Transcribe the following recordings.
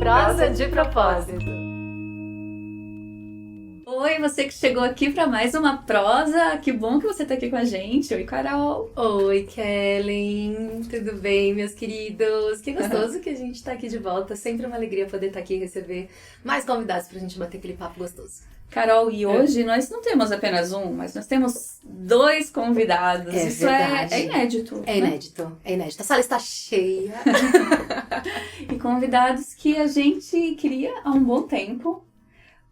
Prosa de propósito. Oi, você que chegou aqui para mais uma prosa. Que bom que você tá aqui com a gente. Oi, Carol. Oi, Kellen. Tudo bem, meus queridos? Que gostoso que a gente tá aqui de volta. Sempre uma alegria poder estar aqui e receber mais convidados pra gente bater aquele papo gostoso. Carol, e hoje nós não temos apenas um, mas nós temos 2 convidados. Isso verdade. é inédito. É inédito, é inédito. A sala está cheia. E convidados que a gente queria há um bom tempo,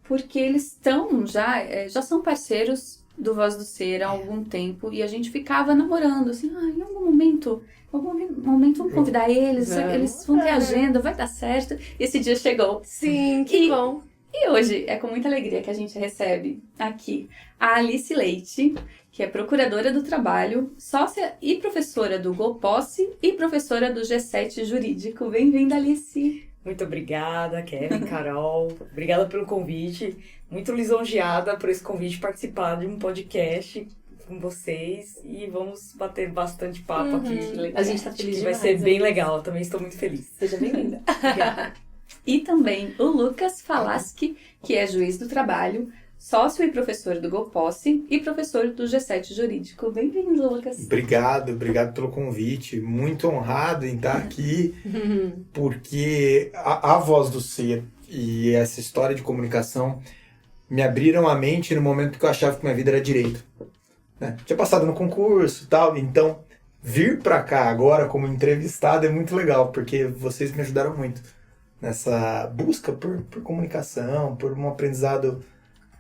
porque eles estão já são parceiros do Voz do Ser há algum tempo, e a gente ficava namorando, assim, em algum momento vamos convidar eles, eles vão ter agenda, vai dar certo. E esse dia chegou. Sim, que bom. E hoje é com muita alegria que a gente recebe aqui a Alice Leite, que é procuradora do trabalho, sócia e professora do GoPosse e professora do G7 Jurídico. Bem-vinda, Alice! Muito obrigada, Kevin, Carol. Obrigada pelo convite. Muito lisonjeada por esse convite, participar de um podcast com vocês. E vamos bater bastante papo aqui. A gente tá feliz vai demais, ser bem legal. Também estou muito feliz. Seja bem-vinda. Obrigada. E também o Lucas Falaschi, que é juiz do trabalho, sócio e professor do GoPosse e professor do G7 Jurídico. Bem-vindo, Lucas. Obrigado pelo convite. Muito honrado em estar aqui, porque a Voz do Ser e essa história de comunicação me abriram a mente no momento que eu achava que minha vida era direito. Né? Tinha passado no concurso e tal, então vir pra cá agora como entrevistado é muito legal, porque vocês me ajudaram muito nessa busca por comunicação, por um aprendizado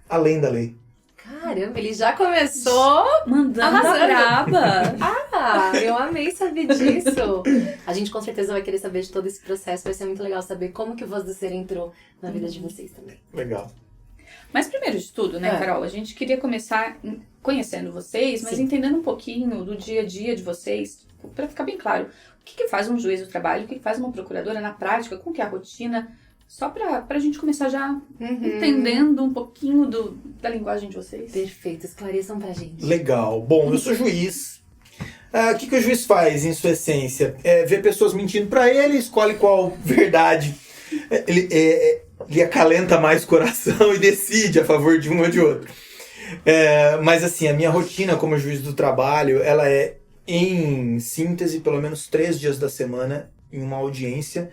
além da lei. Caramba, ele já começou mandando a braba. Eu amei saber disso. A gente com certeza vai querer saber de todo esse processo. Vai ser muito legal saber como que o Voz do Ser entrou na vida de vocês também. Legal. Mas primeiro de tudo, né, Carol? A gente queria começar conhecendo vocês, mas entendendo um pouquinho do dia a dia de vocês, para ficar bem claro. O que faz um juiz do trabalho? O que faz uma procuradora na prática? Como que é a rotina? Só pra gente começar já entendendo um pouquinho da linguagem de vocês. Perfeito, esclareçam pra gente. Legal. Bom, eu sou juiz. O que o juiz faz, em sua essência? É ver pessoas mentindo pra ele, escolhe qual verdade ele acalenta mais o coração e decide a favor de um ou de outro. Mas assim, a minha rotina como juiz do trabalho, ela é, em síntese, pelo menos 3 dias da semana, em uma audiência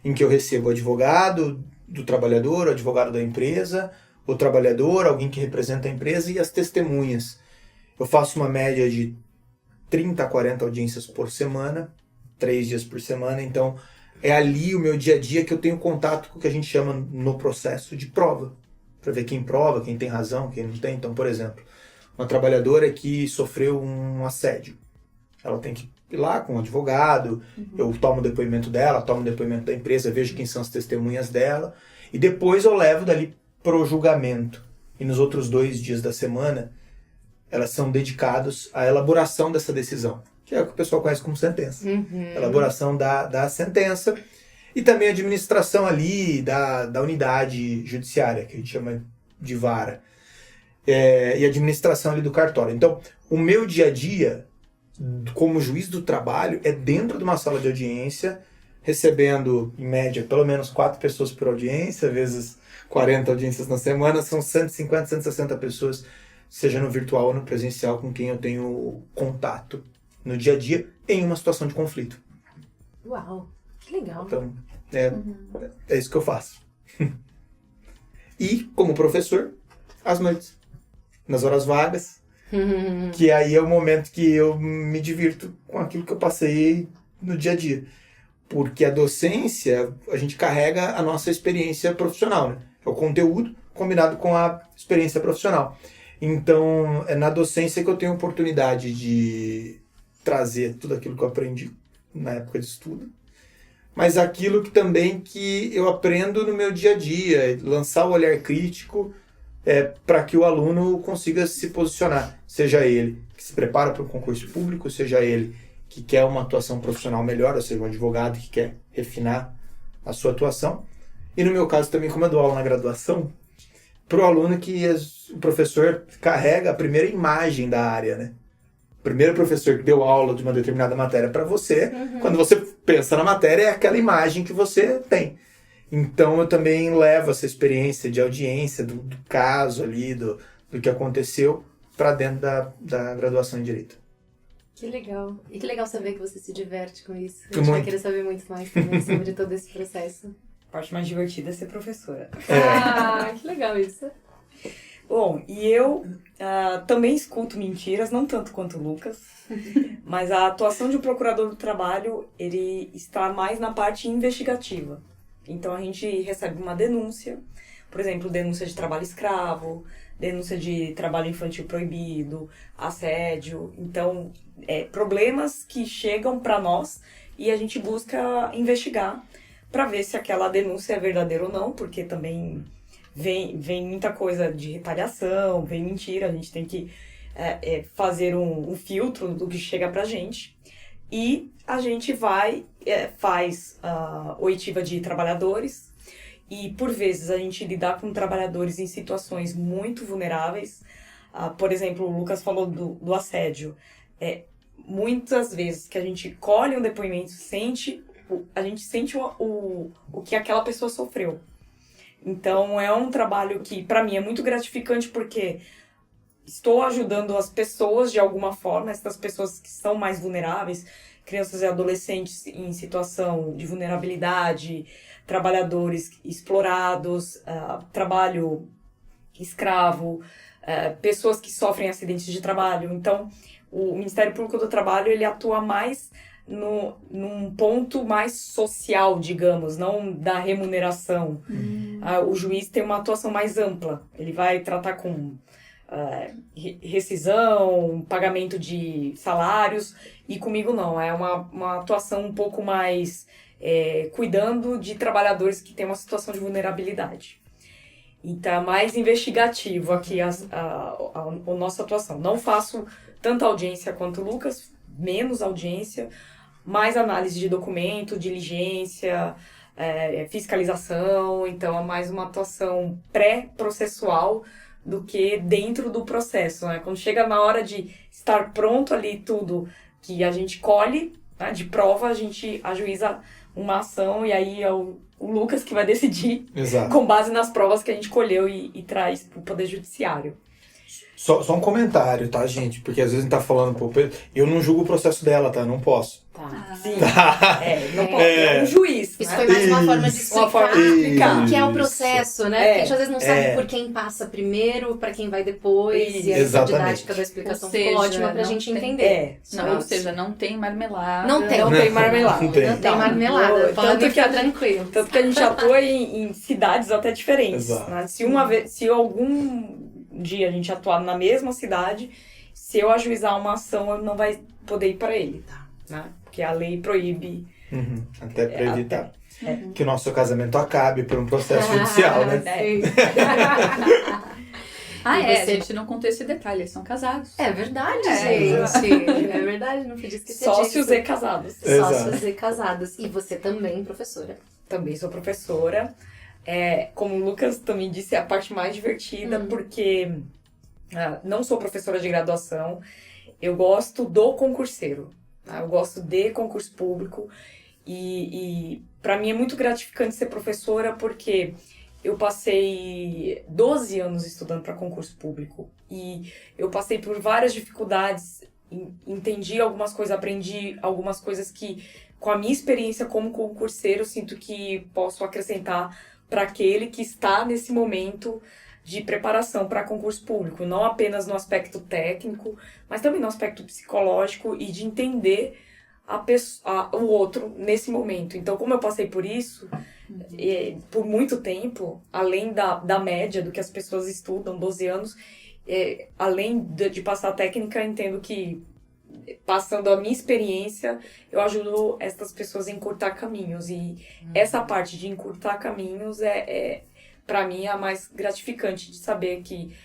em que eu recebo o advogado do trabalhador, o advogado da empresa, o trabalhador, alguém que representa a empresa e as testemunhas. Eu faço uma média de 30 a 40 audiências por semana, 3 dias por semana, então é ali o meu dia a dia que eu tenho contato com o que a gente chama no processo de prova, para ver quem prova, quem tem razão, quem não tem. Então, por exemplo, uma trabalhadora que sofreu um assédio, ela tem que ir lá com um advogado, eu tomo o depoimento dela, tomo o depoimento da empresa, vejo quem são as testemunhas dela, e depois eu levo dali pro julgamento. E nos outros 2 dias da semana, elas são dedicados à elaboração dessa decisão, que é o que o pessoal conhece como sentença. Elaboração da sentença, e também a administração ali da unidade judiciária, que a gente chama de vara, e a administração ali do cartório. Então, o meu dia a dia, como juiz do trabalho, é dentro de uma sala de audiência, recebendo, em média, pelo menos 4 pessoas por audiência, vezes 40 audiências na semana, são 150, 160 pessoas, seja no virtual ou no presencial, com quem eu tenho contato no dia a dia, em uma situação de conflito. Uau, que legal. Então, é isso que eu faço. E, como professor, às noites, nas horas vagas, que aí é o momento que eu me divirto com aquilo que eu passei no dia a dia. Porque a docência, a gente carrega a nossa experiência profissional, né? É o conteúdo combinado com a experiência profissional. Então, é na docência que eu tenho a oportunidade de trazer tudo aquilo que eu aprendi na época de estudo, mas aquilo que eu aprendo no meu dia a dia, lançar o olhar crítico para que o aluno consiga se posicionar, seja ele que se prepara para um concurso público, seja ele que quer uma atuação profissional melhor, ou seja, um advogado que quer refinar a sua atuação. E no meu caso também, como eu dou aula na graduação, para o aluno que o professor carrega a primeira imagem da área, né? O primeiro professor que deu aula de uma determinada matéria para você, quando você pensa na matéria, é aquela imagem que você tem. Então eu também levo essa experiência de audiência do caso ali, do que aconteceu, para dentro da graduação em Direito. Que legal. E que legal saber que você se diverte com isso. A Que gente vai muito. querer saber muito mais também sobre todo esse processo. A parte mais divertida é ser professora. Ah, que legal isso. Bom, e eu também escuto mentiras, não tanto quanto o Lucas, mas a atuação de um procurador do trabalho, ele está mais na parte investigativa. Então a gente recebe uma denúncia, por exemplo, denúncia de trabalho escravo, denúncia de trabalho infantil proibido, assédio. Então, problemas que chegam para nós e a gente busca investigar para ver se aquela denúncia é verdadeira ou não, porque também vem muita coisa de retaliação, vem mentira, a gente tem que fazer um filtro do que chega pra gente. E a gente faz oitiva de trabalhadores e, por vezes, a gente lidar com trabalhadores em situações muito vulneráveis. Por exemplo, o Lucas falou do assédio. Muitas vezes que a gente colhe um depoimento, a gente sente o que aquela pessoa sofreu. Então, é um trabalho que, para mim, é muito gratificante porque estou ajudando as pessoas de alguma forma, essas pessoas que são mais vulneráveis, crianças e adolescentes em situação de vulnerabilidade, trabalhadores explorados, trabalho escravo, pessoas que sofrem acidentes de trabalho. Então, o Ministério Público do Trabalho, ele atua mais num ponto mais social, digamos, não da remuneração. O juiz tem uma atuação mais ampla. Ele vai tratar com rescisão, pagamento de salários, e comigo não. É uma atuação um pouco mais cuidando de trabalhadores que têm uma situação de vulnerabilidade. Então, é mais investigativo aqui a nossa atuação. Não faço tanta audiência quanto o Lucas, menos audiência, mais análise de documento, diligência, fiscalização. Então, é mais uma atuação pré-processual do que dentro do processo, né? Quando chega na hora de estar pronto ali tudo que a gente colhe, né, de prova, a gente ajuiza uma ação e aí é o Lucas que vai decidir. Exato. Com base nas provas que a gente colheu e traz para o Poder Judiciário. Só um comentário, tá, gente? Porque às vezes a gente tá falando, pô, eu não julgo o processo dela, tá? Não posso. Tá. Sim. Não pode. É um juiz. Isso né? foi mais uma forma de Uma explicar forma de explicar. o que é o processo, né? Porque a gente às vezes não sabe É. por quem passa primeiro, pra quem vai depois. Isso. E essa Exatamente. didática da explicação Ou seja, ficou ótima pra não gente tem- entender. Não, ou seja, não tem marmelada. Não tem. Não tem marmelada. Não tem. Não tem marmelada. Pode Tanto que ficar tranquilo. Tanto que a gente atua em cidades até diferentes. Exato. Né? Se algum dia a gente atuar na mesma cidade, se eu ajuizar uma ação, eu não vai poder ir para ele. Né? Porque a lei proíbe. Uhum. Até pra evitar até- que o nosso casamento acabe por um processo judicial, né? Sim. Ah, E é, você- a gente não contou esse detalhe, eles são casados. É verdade, É. gente. É verdade, não podia esquecer Sócios disso. e casados. Sócios e casados. E você também, professora. Também sou professora. Como o Lucas também disse, é a parte mais divertida, porque não sou professora de graduação, eu gosto do concurseiro, tá? Eu gosto de concurso público e para mim é muito gratificante ser professora porque eu passei 12 anos estudando para concurso público e eu passei por várias dificuldades, entendi algumas coisas, aprendi algumas coisas que, com a minha experiência como concurseiro, sinto que posso acrescentar para aquele que está nesse momento de preparação para concurso público, não apenas no aspecto técnico, mas também no aspecto psicológico e de entender o outro nesse momento. Então, como eu passei por isso, por muito tempo, além da média do que as pessoas estudam, 12 anos, além de passar a técnica, entendo que, passando a minha experiência, eu ajudo essas pessoas a encurtar caminhos. E essa parte de encurtar caminhos para mim, a mais gratificante de saber que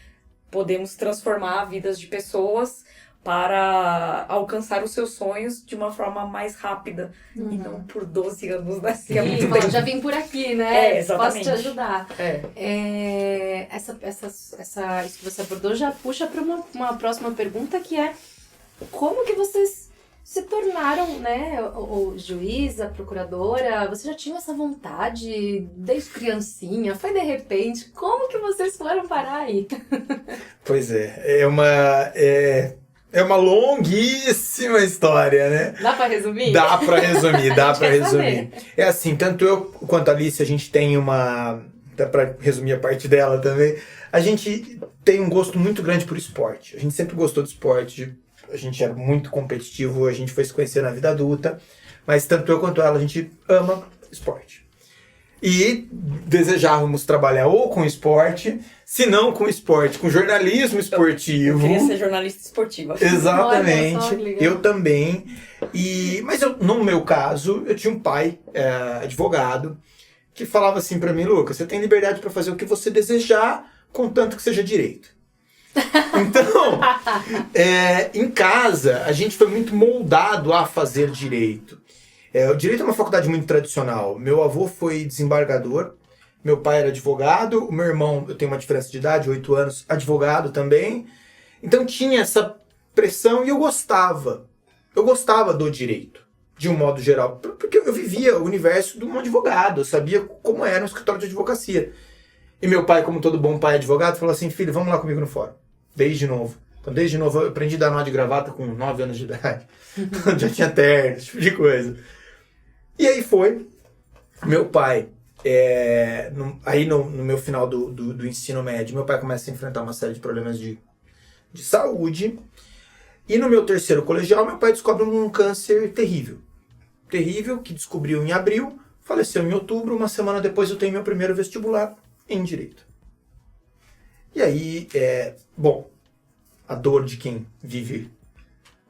podemos transformar vidas de pessoas para alcançar os seus sonhos de uma forma mais rápida e não por 12 anos, né? Que é muito Fala, tempo. já vim por aqui, né? Exatamente. Posso te ajudar. É. Isso que você abordou já puxa para uma próxima pergunta, que é como que vocês se tornaram, né, o juiz, a procuradora? Você já tinha essa vontade desde criancinha? Foi de repente? Como que vocês foram parar aí? Pois é uma longuíssima história, né? Dá pra resumir? Dá pra resumir, dá pra quer resumir. É assim, tanto eu quanto a Alice, a gente tem uma... Dá pra resumir a parte dela também. A gente tem um gosto muito grande por esporte. A gente sempre gostou de esporte. A gente era muito competitivo, a gente foi se conhecer na vida adulta. Mas tanto eu quanto ela, a gente ama esporte. E desejávamos trabalhar ou com esporte, se não com esporte, com jornalismo esportivo. Eu queria ser jornalista esportiva. Exatamente, Olha só, que legal. eu também. Mas no meu caso, eu tinha um pai, advogado, que falava assim pra mim: Lucas, você tem liberdade pra fazer o que você desejar, contanto que seja direito. Então, em casa, a gente foi muito moldado a fazer direito. O direito é uma faculdade muito tradicional. Meu avô foi desembargador, meu pai era advogado, o meu irmão, eu tenho uma diferença de idade, 8 anos, advogado também. Então tinha essa pressão e eu gostava. Eu gostava do direito, de um modo geral, porque eu vivia o universo de um advogado, eu sabia como era um escritório de advocacia. E meu pai, como todo bom pai advogado, falou assim: filho, vamos lá comigo no fórum. Desde novo. Então, desde novo, eu aprendi a dar nó de gravata com 9 anos de idade. Já tinha terno, esse tipo de coisa. E aí foi. Meu pai, no meu final do ensino médio, meu pai começa a enfrentar uma série de problemas de saúde. E no meu terceiro colegial, meu pai descobre um câncer terrível. Terrível, que descobriu em abril, faleceu em outubro. Uma semana depois eu tenho meu primeiro vestibular em Direito. E aí, a dor de quem vive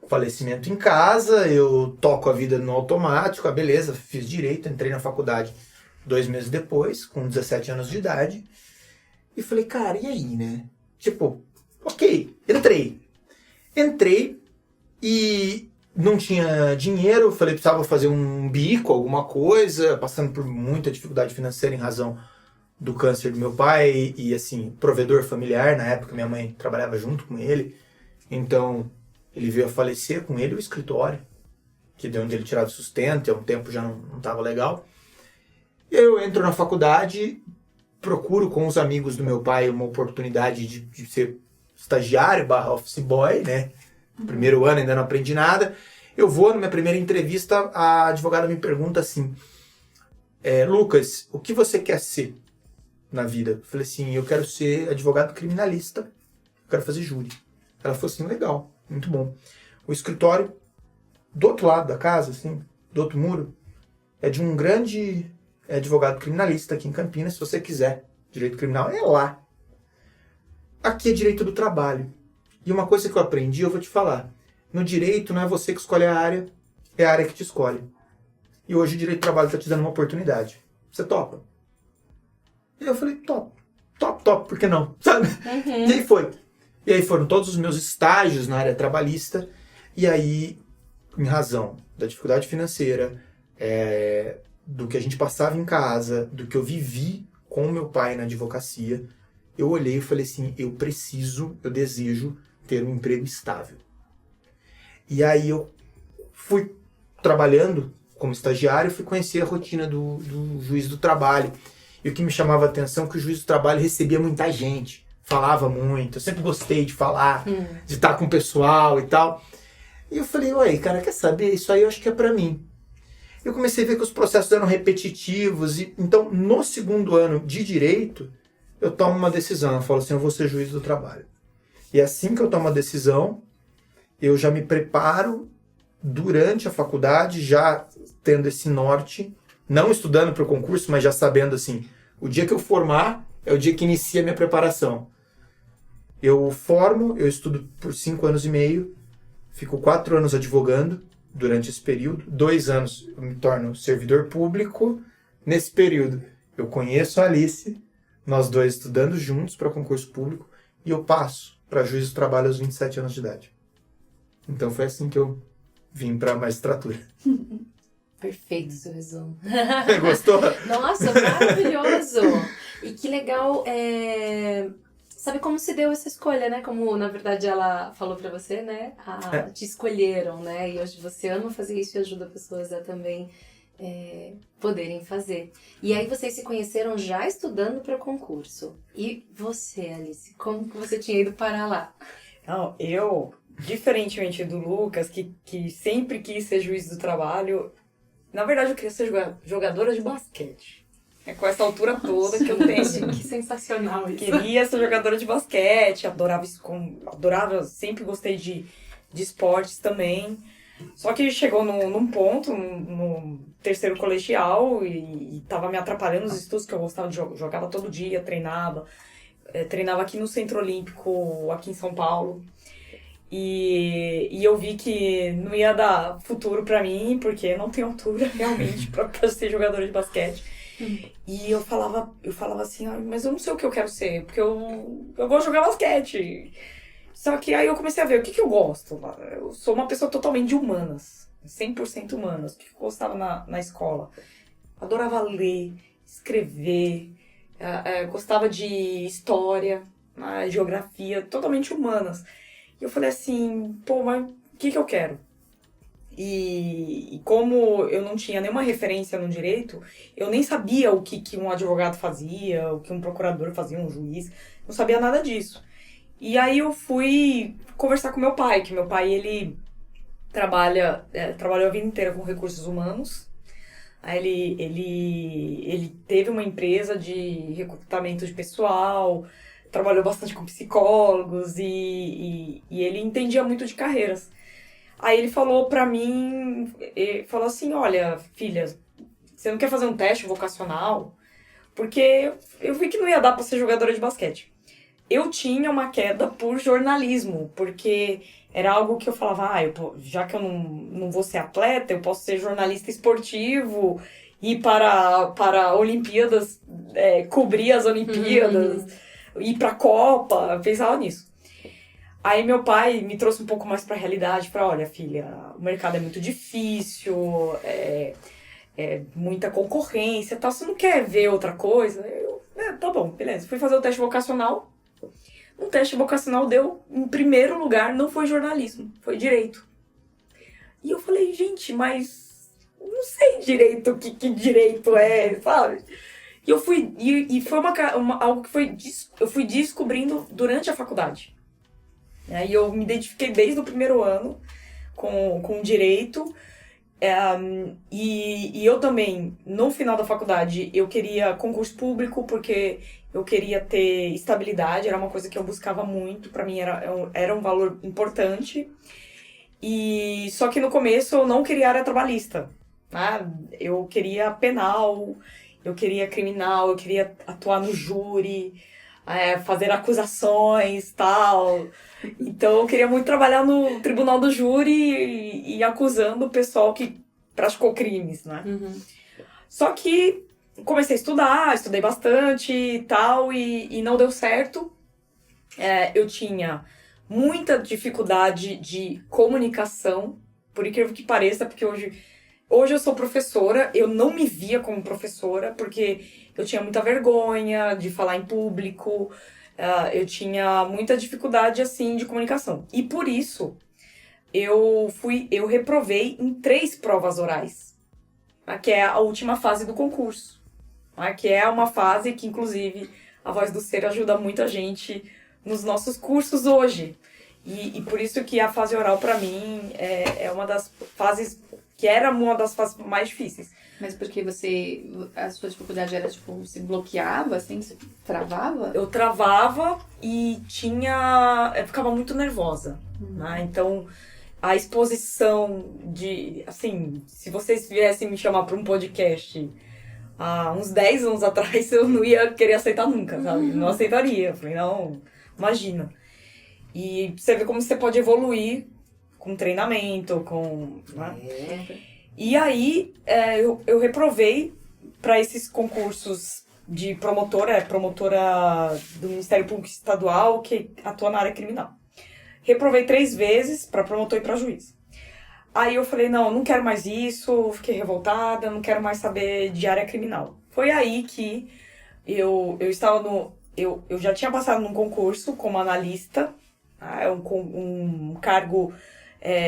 falecimento em casa, eu toco a vida no automático, beleza, fiz Direito, entrei na faculdade 2 meses depois, com 17 anos de idade, e falei, cara, e aí, né? Tipo, ok, entrei e não tinha dinheiro, falei, precisava fazer um bico, alguma coisa, passando por muita dificuldade financeira em razão do câncer do meu pai e assim, provedor familiar. Na época minha mãe trabalhava junto com ele, então ele veio a falecer, com ele o escritório, que de onde ele tirava sustento, e há um tempo já não estava legal. E aí eu entro na faculdade, procuro com os amigos do meu pai uma oportunidade de ser estagiário / office boy, né? No primeiro ano ainda não aprendi nada. Eu vou, na minha primeira entrevista, a advogada me pergunta assim: Lucas, o que você quer ser na vida? Eu falei assim: eu quero ser advogado criminalista, eu quero fazer júri. Ela falou assim: legal, muito bom. O escritório do outro lado da casa, assim, do outro muro, é de um grande advogado criminalista aqui em Campinas. Se você quiser direito criminal, é lá. Aqui é direito do trabalho. E uma coisa que eu aprendi, eu vou te falar: no direito não é você que escolhe a área, é a área que te escolhe. E hoje o direito do trabalho está te dando uma oportunidade. Você topa? E eu falei, top, por que não? Sabe? Uhum. E aí foi. E aí foram todos os meus estágios na área trabalhista. E aí, em razão da dificuldade financeira, do que a gente passava em casa, do que eu vivi com o meu pai na advocacia, eu olhei e falei assim: eu desejo ter um emprego estável. E aí eu fui trabalhando como estagiário, fui conhecer a rotina do juiz do trabalho. E o que me chamava a atenção é que o juiz do trabalho recebia muita gente, falava muito. Eu sempre gostei de falar, de estar com o pessoal e tal. E eu falei, ué, cara, quer saber? Isso aí eu acho que é pra mim. Eu comecei a ver que os processos eram repetitivos. Então, no segundo ano de Direito, eu tomo uma decisão. Eu falo assim: eu vou ser juiz do trabalho. E assim que eu tomo a decisão, eu já me preparo durante a faculdade, já tendo esse norte, não estudando para o concurso, mas já sabendo assim, o dia que eu formar é o dia que inicia a minha preparação. Eu formo, eu estudo por 5 anos e meio, fico 4 anos advogando durante esse período, 2 anos eu me torno servidor público. Nesse período eu conheço a Alice, nós dois estudando juntos para concurso público, e eu passo para juiz do trabalho aos 27 anos de idade. Então foi assim que eu vim para a magistratura. Perfeito o seu resumo. Gostou? Nossa, maravilhoso! E que legal, saber como se deu essa escolha, né? Como, na verdade, ela falou pra você, né? Te escolheram, né? E hoje você ama fazer isso e ajuda pessoas a também poderem fazer. E aí vocês se conheceram já estudando para concurso. E você, Alice, como que você tinha ido parar lá? Não, eu, diferentemente do Lucas, que sempre quis ser juiz do trabalho, na verdade eu queria ser jogadora de basquete. É com essa altura toda que eu tenho. Que sensacional isso. Queria ser jogadora de basquete, adorava, sempre gostei de esportes também. Só que chegou num ponto, no terceiro colegial, e tava me atrapalhando os estudos que eu gostava de jogar. Jogava todo dia, treinava. Treinava aqui no Centro Olímpico, aqui em São Paulo. E eu vi que não ia dar futuro pra mim, porque não tenho altura realmente pra ser jogadora de basquete. E eu falava assim, mas eu não sei o que eu quero ser, porque eu gosto de jogar basquete. Só que aí eu comecei a ver o que eu gosto. Eu sou uma pessoa totalmente de humanas, 100% humanas. O que eu gostava na escola? Adorava ler, escrever, gostava de história, geografia, totalmente humanas. E eu falei assim, pô, mas o que eu quero? E como eu não tinha nenhuma referência no direito, eu nem sabia o que um advogado fazia, o que um procurador fazia, um juiz, não sabia nada disso. E aí eu fui conversar com meu pai, que meu pai, ele trabalhou a vida inteira com recursos humanos. Aí ele teve uma empresa de recrutamento de pessoal, trabalhou bastante com psicólogos e ele entendia muito de carreiras. Aí ele falou pra mim, falou assim, olha, filha, você não quer fazer um teste vocacional? Porque eu vi que não ia dar pra ser jogadora de basquete. Eu tinha uma queda por jornalismo, porque era algo que eu falava, já que eu não vou ser atleta, eu posso ser jornalista esportivo, ir para Olimpíadas, cobrir as Olimpíadas, ir pra Copa, pensava nisso. Aí meu pai me trouxe um pouco mais pra realidade, olha, filha, o mercado é muito difícil, muita concorrência e tal, você não quer ver outra coisa? Tá bom, beleza. Fui fazer o teste vocacional. Um teste vocacional deu, em primeiro lugar, não foi jornalismo, foi direito. E eu falei, gente, mas não sei direito o que direito é, sabe? E eu fui, e foi algo que eu fui descobrindo durante a faculdade. E eu me identifiquei desde o primeiro ano com direito. E eu também, no final da faculdade, eu queria concurso público, porque eu queria ter estabilidade, era uma coisa que eu buscava muito, pra mim era um valor importante. E só que no começo eu não queria área trabalhista, né? Eu queria penal, eu queria criminal, eu queria atuar no júri, fazer acusações e tal. Então eu queria muito trabalhar no tribunal do júri e acusando o pessoal que praticou crimes, né? Uhum. Só que comecei a estudar, estudei bastante e tal, e não deu certo. Eu tinha muita dificuldade de comunicação, por incrível que pareça, porque hoje eu sou professora, eu não me via como professora, porque eu tinha muita vergonha de falar em público, eu tinha muita dificuldade, assim, de comunicação. E por isso, eu reprovei em 3 provas orais, que é a última fase do concurso, que é uma fase que, inclusive, a Voz do Ser ajuda muita gente nos nossos cursos hoje. E por isso que a fase oral, pra mim, é uma das fases, que era uma das fases mais difíceis. Mas porque a sua dificuldade era, tipo, você bloqueava, assim, você travava? Eu travava e eu ficava muito nervosa, né? Então, a exposição assim, se vocês viessem me chamar para um podcast há uns 10 anos atrás, eu não ia querer aceitar nunca, sabe? Não aceitaria. Eu falei, não, imagina. E você vê como você pode evoluir com treinamento, né? E aí, eu reprovei para esses concursos de promotora do Ministério Público Estadual, que atua na área criminal. Reprovei 3 vezes para promotor e para juiz. Aí eu falei, não quero mais isso, fiquei revoltada, não quero mais saber de área criminal. Foi aí que eu estava eu já tinha passado num concurso como analista, tá? Um cargo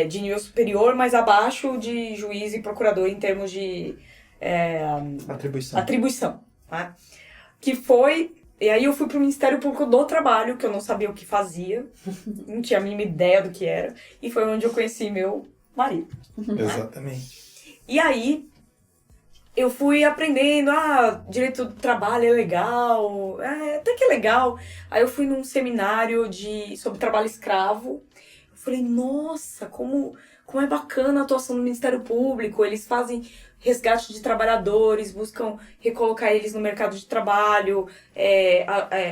de nível superior, mas abaixo de juiz e procurador em termos de atribuição, tá? Que foi... E aí eu fui pro Ministério Público do Trabalho, que eu não sabia o que fazia, não tinha a mínima ideia do que era, e foi onde eu conheci meu marido. Exatamente. E aí, eu fui aprendendo, direito do trabalho é legal, até que é legal. Aí eu fui num seminário sobre trabalho escravo. Eu falei, nossa, como é bacana a atuação do Ministério Público. Eles fazem resgate de trabalhadores, buscam recolocar eles no mercado de trabalho,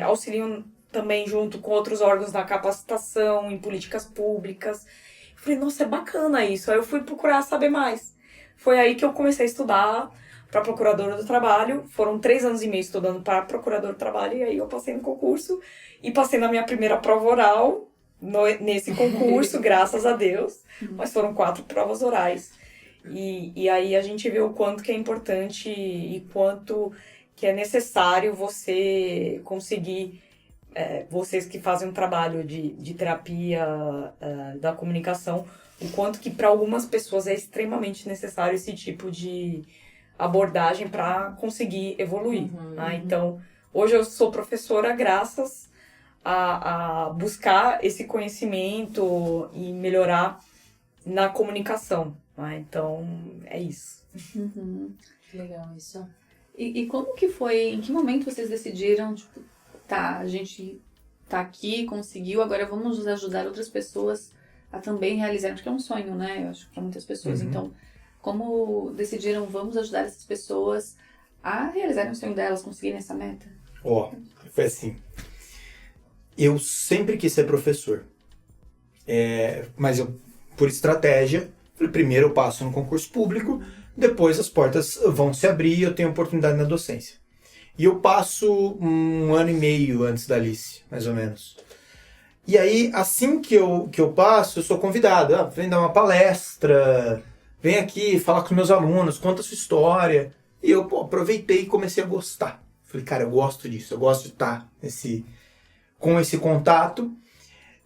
auxiliam também junto com outros órgãos na capacitação, em políticas públicas. Eu falei, nossa, é bacana isso. Aí eu fui procurar saber mais. Foi aí que eu comecei a estudar para procuradora do trabalho. Foram 3 anos e meio estudando para procuradora do trabalho, e aí eu passei no concurso e passei na minha primeira prova oral nesse concurso, graças a Deus. Mas foram 4 provas orais. E aí a gente vê o quanto que é importante e quanto que é necessário você conseguir, vocês que fazem um trabalho de terapia da comunicação, o quanto que para algumas pessoas é extremamente necessário esse tipo de abordagem para conseguir evoluir. Tá? Então, hoje eu sou professora graças a buscar esse conhecimento e melhorar na comunicação. Tá? Então, é isso. Que legal isso. E como que foi, em que momento vocês decidiram, tipo, tá, a gente tá aqui, conseguiu, agora vamos ajudar outras pessoas a também realizarem, porque é um sonho, né? Eu acho que para muitas pessoas. Então, como decidiram, vamos ajudar essas pessoas a realizarem o sonho delas, conseguirem essa meta? Foi assim. Eu sempre quis ser professor. Mas eu, por estratégia, falei, primeiro eu passo no concurso público, depois as portas vão se abrir e eu tenho oportunidade na docência. E eu passo 1 ano e meio antes da Alice, mais ou menos. E aí, assim que eu passo, eu sou convidado. Vem dar uma palestra, vem aqui falar com os meus alunos, conta a sua história. E eu aproveitei e comecei a gostar. Falei, cara, eu gosto disso, eu gosto de estar com esse contato.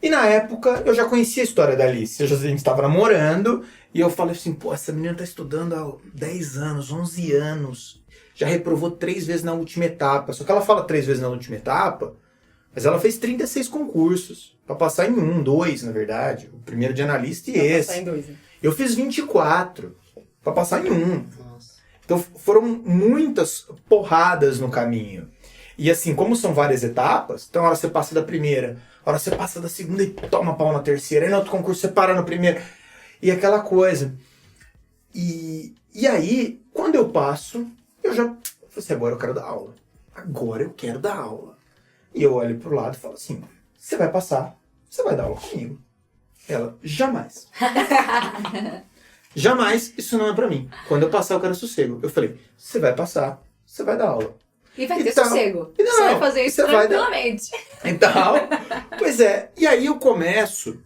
E na época, eu já conhecia a história da Alice. A gente estava namorando, e eu falei assim, essa menina está estudando há 10 anos, 11 anos. Já reprovou 3 vezes na última etapa. Só que ela fala 3 vezes na última etapa, mas ela fez 36 concursos. Para passar em 2, na verdade. O primeiro de analista e pra esse. Passar em 2, né? Eu fiz 24 para passar em 1. Nossa. Então foram muitas porradas no caminho. E assim, como são várias etapas, então a hora você passa da primeira, a hora você passa da segunda e toma pau na terceira, aí no outro concurso você para no primeiro. E aquela coisa. E aí, quando eu passo, eu já falei assim, agora eu quero dar aula. Agora eu quero dar aula. E eu olho pro lado e falo assim, você vai passar, você vai dar aula comigo. Ela, jamais. Jamais, isso não é pra mim. Quando eu passar, eu quero sossego. Eu falei, você vai passar, você vai dar aula. E vai ter Então, sossego. não, Você vai fazer isso você vai dar- tranquilamente. Então, pois é. E aí eu começo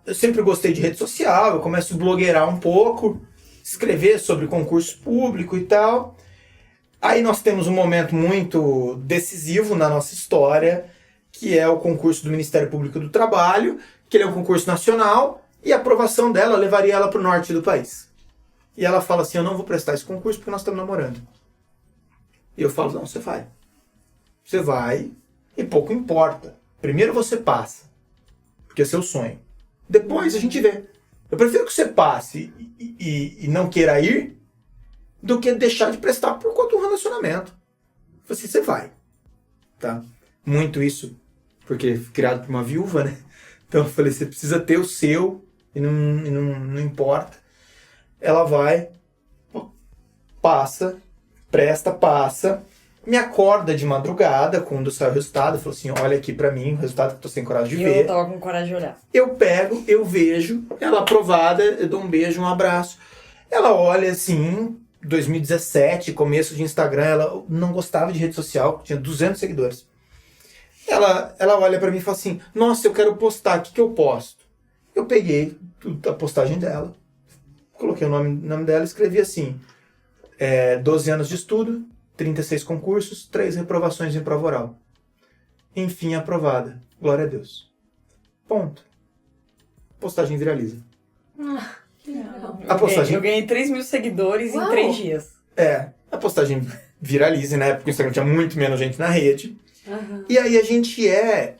eu sempre gostei de rede social, eu começo a blogueirar um pouco, escrever sobre concurso público e tal. Aí nós temos um momento muito decisivo na nossa história, que é o concurso do Ministério Público do Trabalho, que ele é um concurso nacional, e a aprovação dela levaria ela para o norte do país. E ela fala assim, eu não vou prestar esse concurso porque nós estamos namorando. E eu falo, não, você vai. Você vai e pouco importa. Primeiro você passa, porque é seu sonho. Depois a gente vê. Eu prefiro que você passe e não queira ir do que deixar de prestar por conta do relacionamento. Eu falei assim, você vai. Tá? Muito isso, porque fui criado por uma viúva, né? Então eu falei, você precisa ter o seu e não importa. Ela vai, passa, passa, me acorda de madrugada quando sai o resultado, falou assim, olha aqui pra mim o resultado que eu tô sem coragem de ver. Eu tava com coragem de olhar. Eu pego, eu vejo, ela aprovada, eu dou um beijo, um abraço. Ela olha assim, 2017, começo de Instagram, ela não gostava de rede social, tinha 200 seguidores. Ela olha pra mim e fala assim, nossa, eu quero postar, o que eu posto? Eu peguei a postagem dela, coloquei o nome dela e escrevi assim, 12 anos de estudo, 36 concursos, 3 reprovações em prova oral. enfim aprovada. Glória a Deus. Ponto. Postagem viraliza. Que legal. A postagem... Eu ganhei 3 mil seguidores Uau. em 3 dias. A postagem viraliza, na época o Instagram tinha muito menos gente na rede. Uhum. E aí a gente é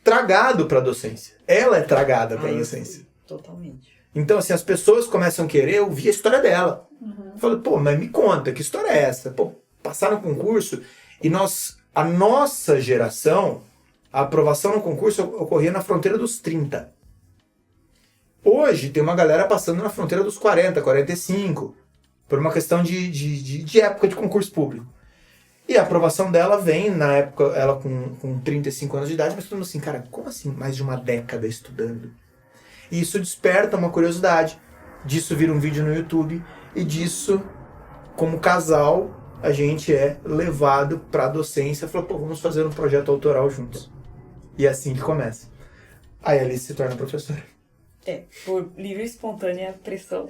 tragado pra docência. Ela é tragada pra docência. Totalmente. Então, assim, as pessoas começam a querer ouvir a história dela. Uhum. Fala, pô, mas me conta, que história é essa? Pô, passaram no concurso e a nossa geração, a aprovação no concurso ocorria na fronteira dos 30. Hoje tem uma galera passando na fronteira dos 40, 45, por uma questão de época de concurso público. E a aprovação dela vem, na época, ela com 35 anos de idade, mas todo mundo assim, cara, como assim mais de uma década estudando? E isso desperta uma curiosidade. Disso vira um vídeo no YouTube. E disso, como casal, a gente é levado pra docência. Falou, pô, vamos fazer um projeto autoral juntos. E é assim que começa. Aí a Alice se torna professora. Por livre e espontânea pressão.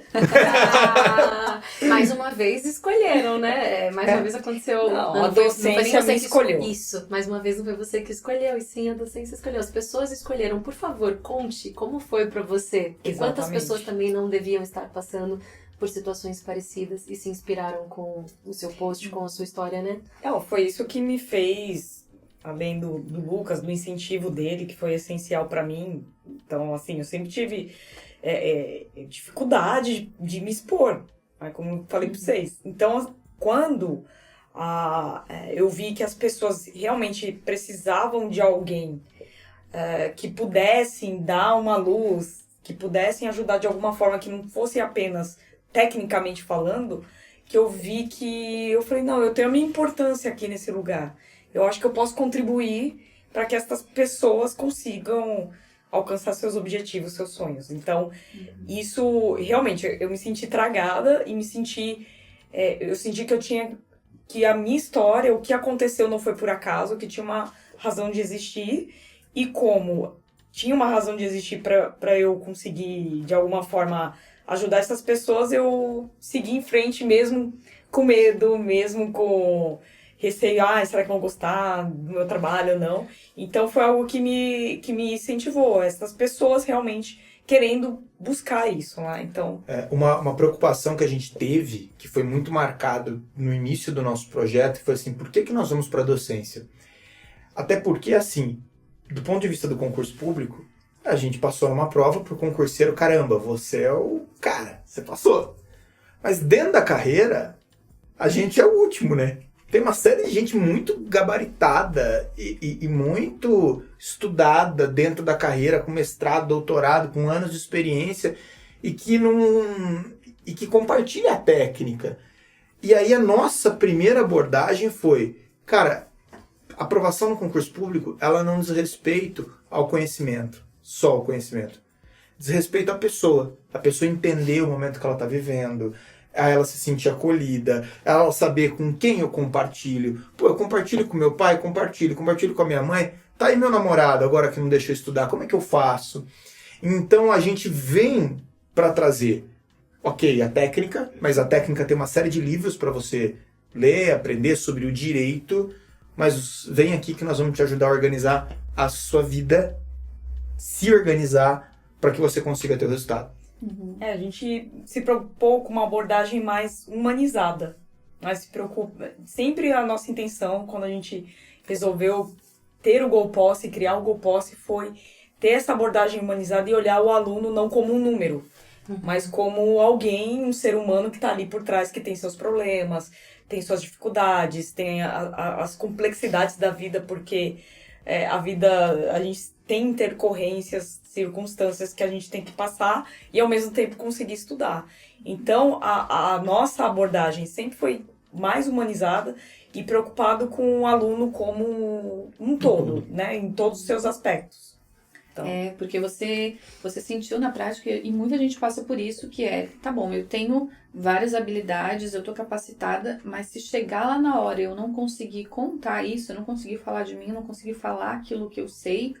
Mais uma vez escolheram, né? Mais uma vez aconteceu. Não, a foi docência nem você me que escolheu. Isso, mais uma vez não foi você que escolheu, e sim a docência escolheu. As pessoas escolheram. Por favor, conte como foi pra você. E quantas Exatamente. pessoas também não deviam estar passando por situações parecidas e se inspiraram com o seu post, com a sua história, né? Não, foi isso que me fez, além do Lucas, do incentivo dele, que foi essencial pra mim. Então, assim, eu sempre tive dificuldade de me expor, né, como eu falei pra vocês. Então, quando eu vi que as pessoas realmente precisavam de alguém que pudessem dar uma luz, que pudessem ajudar de alguma forma, que não fosse apenas tecnicamente falando, que eu vi que eu falei, não, eu tenho a minha importância aqui nesse lugar. Eu acho que eu posso contribuir para que essas pessoas consigam alcançar seus objetivos, seus sonhos. Então, isso, realmente, eu me senti tragada e me senti... eu senti que a minha história, o que aconteceu não foi por acaso, que tinha uma razão de existir. E como tinha uma razão de existir para eu conseguir, de alguma forma, ajudar essas pessoas, eu segui em frente mesmo com medo, mesmo com receio, será que vão gostar do meu trabalho ou não? Então foi algo que me incentivou, essas pessoas realmente querendo buscar isso lá, então... Uma preocupação que a gente teve, que foi muito marcado no início do nosso projeto, foi assim, por que nós vamos para a docência? Até porque, assim, do ponto de vista do concurso público, a gente passou numa prova pro concurseiro, caramba, você é o cara, você passou. Mas dentro da carreira, a gente é o último, né? Tem uma série de gente muito gabaritada e muito estudada dentro da carreira, com mestrado, doutorado, com anos de experiência, e que compartilha a técnica. E aí a nossa primeira abordagem foi, cara, a aprovação no concurso público, ela não diz respeito ao conhecimento, só ao conhecimento. Diz respeito à pessoa entender o momento que ela está vivendo, a ela se sentir acolhida, ela saber com quem eu compartilho. Pô, eu compartilho com meu pai, compartilho com a minha mãe, tá aí meu namorado agora que não deixa eu estudar, como é que eu faço? Então a gente vem para trazer, ok, a técnica, mas a técnica tem uma série de livros para você ler, aprender sobre o direito, mas vem aqui que nós vamos te ajudar a organizar a sua vida, se organizar para que você consiga ter o resultado. A gente se preocupou com uma abordagem mais humanizada. Mas se preocupa. Sempre a nossa intenção, quando a gente resolveu ter o GoPosse, criar o GoPosse, foi ter essa abordagem humanizada e olhar o aluno não como um número, mas como alguém, um ser humano que está ali por trás, que tem seus problemas, tem suas dificuldades, tem as complexidades da vida, porque a vida, a gente tem intercorrências, circunstâncias que a gente tem que passar e ao mesmo tempo conseguir estudar. Então a nossa abordagem sempre foi mais humanizada e preocupado com o aluno como um todo, né, em todos os seus aspectos. Então... porque você sentiu na prática, e muita gente passa por isso, que tá bom, eu tenho várias habilidades, eu tô capacitada, mas se chegar lá na hora e eu não conseguir contar isso, eu não conseguir falar de mim, eu não conseguir falar aquilo que eu sei,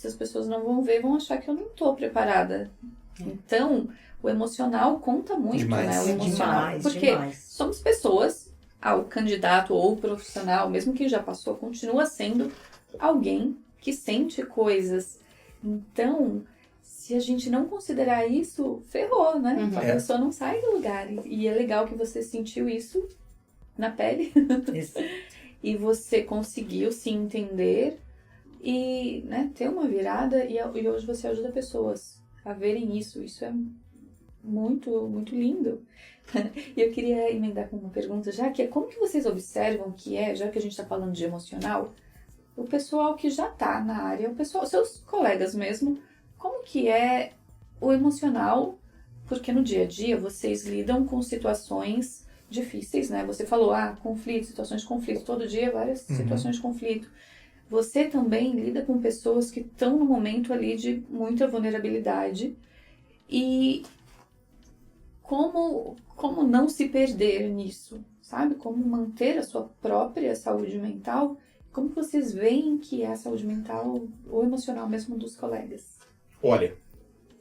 as pessoas não vão ver, vão achar que eu não tô preparada. Então, o emocional conta muito, Demais. né? O emocional. Porque somos pessoas, o candidato ou o profissional, mesmo quem já passou, continua sendo alguém que sente coisas. Então, se a gente não considerar isso, ferrou, né? Uhum. A pessoa não sai do lugar. E é legal que você sentiu isso na pele. Isso. E você conseguiu se entender e, né, ter uma virada. E hoje você ajuda pessoas a verem isso. Isso é muito, muito lindo. E eu queria emendar com uma pergunta, já que é como que vocês observam que já que a gente está falando de emocional, o pessoal que já está na área, o pessoal, seus colegas mesmo, como que é o emocional? Porque no dia a dia vocês lidam com situações difíceis, né? Você falou, conflito, situações de conflito, todo dia várias situações de conflito. Você também lida com pessoas que estão no momento ali de muita vulnerabilidade e como não se perder nisso, sabe? Como manter a sua própria saúde mental. Como que vocês veem que é a saúde mental ou emocional mesmo dos colegas? Olha,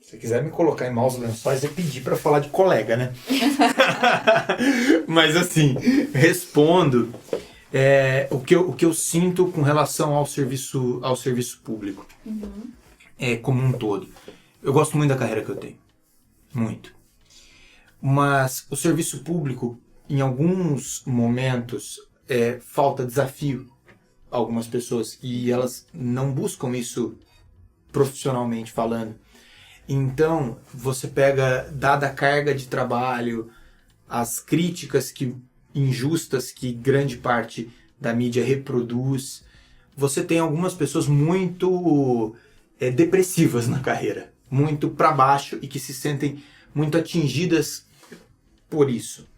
se quiser me colocar em maus lençóis, eu pedi para falar de colega, né? Mas assim, respondo o que eu sinto com relação ao serviço público. Como um todo. Eu gosto muito da carreira que eu tenho. Muito. Mas o serviço público, em alguns momentos, falta desafio a algumas pessoas e elas não buscam isso profissionalmente falando. Então, você pega, dada a carga de trabalho, as críticas injustas que grande parte da mídia reproduz, você tem algumas pessoas muito depressivas na carreira, muito para baixo e que se sentem muito atingidas por isso.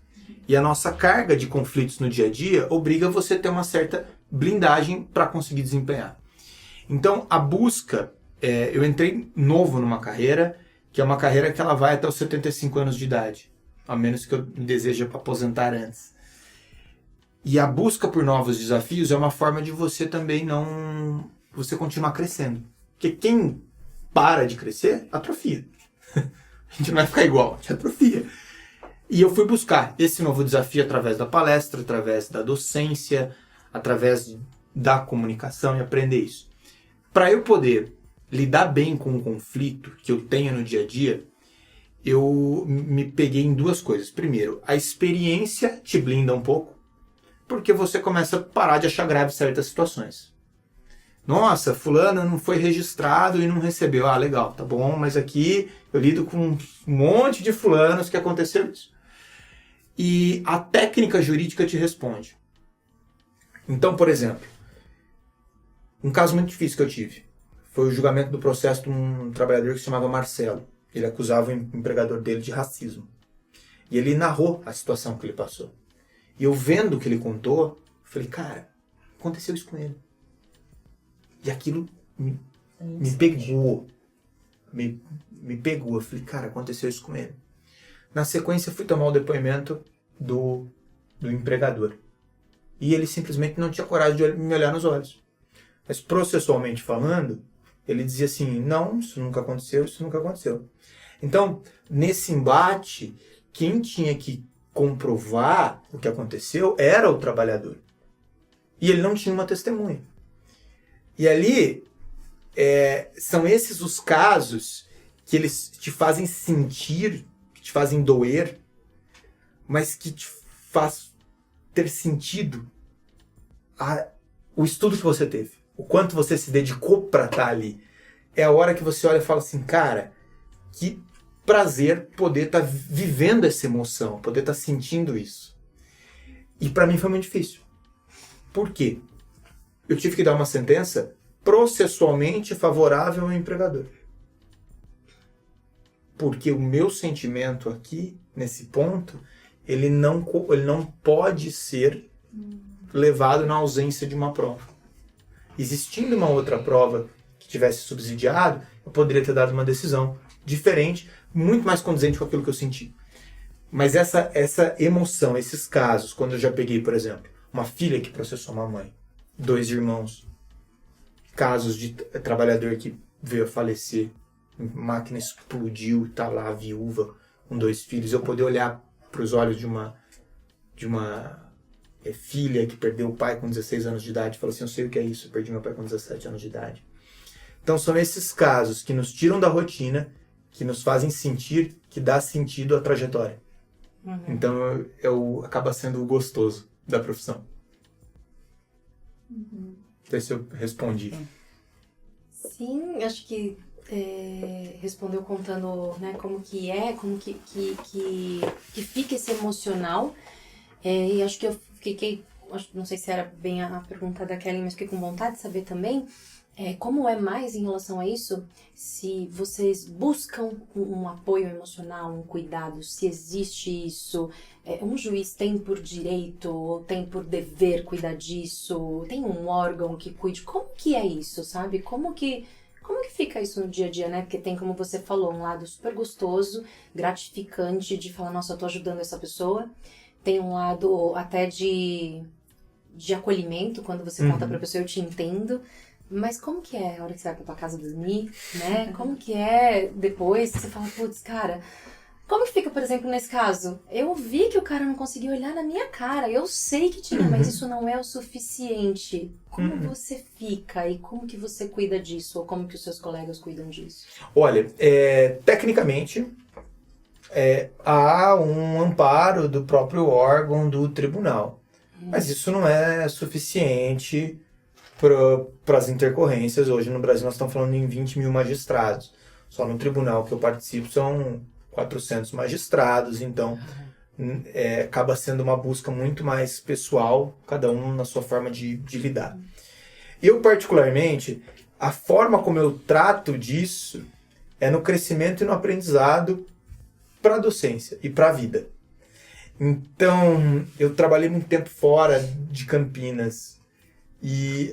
E a nossa carga de conflitos no dia a dia obriga você a ter uma certa blindagem para conseguir desempenhar. Então, a busca, eu entrei novo numa carreira, que é uma carreira que ela vai até os 75 anos de idade, a menos que eu deseje aposentar antes. E a busca por novos desafios é uma forma de você também você continuar crescendo. Porque quem para de crescer, atrofia. A gente não vai ficar igual, a gente atrofia. E eu fui buscar esse novo desafio através da palestra, através da docência, através da comunicação e aprender isso. Para eu poder lidar bem com o conflito que eu tenho no dia a dia, eu me peguei em duas coisas. Primeiro, a experiência te blinda um pouco, porque você começa a parar de achar grave certas situações. Nossa, fulano não foi registrado e não recebeu. Legal, tá bom, mas aqui eu lido com um monte de fulanos que aconteceu isso. E a técnica jurídica te responde. Então, por exemplo, um caso muito difícil que eu tive foi o julgamento do processo de um trabalhador que se chamava Marcelo. Ele acusava o empregador dele de racismo. E ele narrou a situação que ele passou. E eu vendo o que ele contou, falei, cara, aconteceu isso com ele. E aquilo me pegou. Me pegou. Eu falei, cara, aconteceu isso com ele. Na sequência, fui tomar o depoimento do empregador. E ele simplesmente não tinha coragem de me olhar nos olhos. Mas processualmente falando, ele dizia assim, não, isso nunca aconteceu. Então, nesse embate, quem tinha que comprovar o que aconteceu era o trabalhador. E ele não tinha uma testemunha. E ali, são esses os casos que eles te fazem sentir, que te fazem doer, mas que te faz ter sentido o estudo que você teve, o quanto você se dedicou para estar ali. É a hora que você olha e fala assim, cara, que prazer poder estar vivendo essa emoção, poder estar sentindo isso. E para mim foi muito difícil. Por quê? Eu tive que dar uma sentença processualmente favorável ao empregador. Porque o meu sentimento aqui, nesse ponto, ele não pode ser levado na ausência de uma prova. Existindo uma outra prova que tivesse subsidiado, eu poderia ter dado uma decisão diferente, muito mais condizente com aquilo que eu senti. Mas essa emoção, esses casos, quando eu já peguei, por exemplo, uma filha que processou uma mãe, 2 irmãos, casos de trabalhador que veio a falecer, máquina explodiu, tá lá a viúva com 2 filhos, eu poder olhar para os olhos de uma filha que perdeu o pai com 16 anos de idade, fala assim, eu sei o que é isso, eu perdi meu pai com 17 anos de idade. Então são esses casos que nos tiram da rotina, que nos fazem sentir que dá sentido à trajetória. Então acaba sendo o gostoso da profissão. Não sei se eu respondi. Sim, acho que respondeu contando, né, como que é, como que fica esse emocional. E acho que eu fiquei, não sei se era bem a pergunta da Kelly, mas fiquei com vontade de saber também como é mais em relação a isso, se vocês buscam um apoio emocional, um cuidado, se existe isso, um juiz tem por direito, ou tem por dever cuidar disso, tem um órgão que cuide, como que é isso, sabe? Como que fica isso no dia a dia, né? Porque tem, como você falou, um lado super gostoso, gratificante de falar, nossa, eu tô ajudando essa pessoa. Tem um lado até de acolhimento, quando você conta pra pessoa, eu te entendo. Mas como que é a hora que você vai pra tua casa dormir, né? Como que é depois que você fala, putz, cara... Como que fica, por exemplo, nesse caso? Eu vi que o cara não conseguiu olhar na minha cara. Eu sei que tinha, mas isso não é o suficiente. Como você fica e como que você cuida disso? Ou como que os seus colegas cuidam disso? Olha, tecnicamente, há um amparo do próprio órgão do tribunal. Mas isso não é suficiente para as intercorrências. Hoje no Brasil nós estamos falando em 20 mil magistrados. Só no tribunal que eu participo são 400 magistrados, então acaba sendo uma busca muito mais pessoal, cada um na sua forma de lidar. Eu, particularmente, a forma como eu trato disso é no crescimento e no aprendizado para a docência e para a vida. Então, eu trabalhei muito tempo fora de Campinas e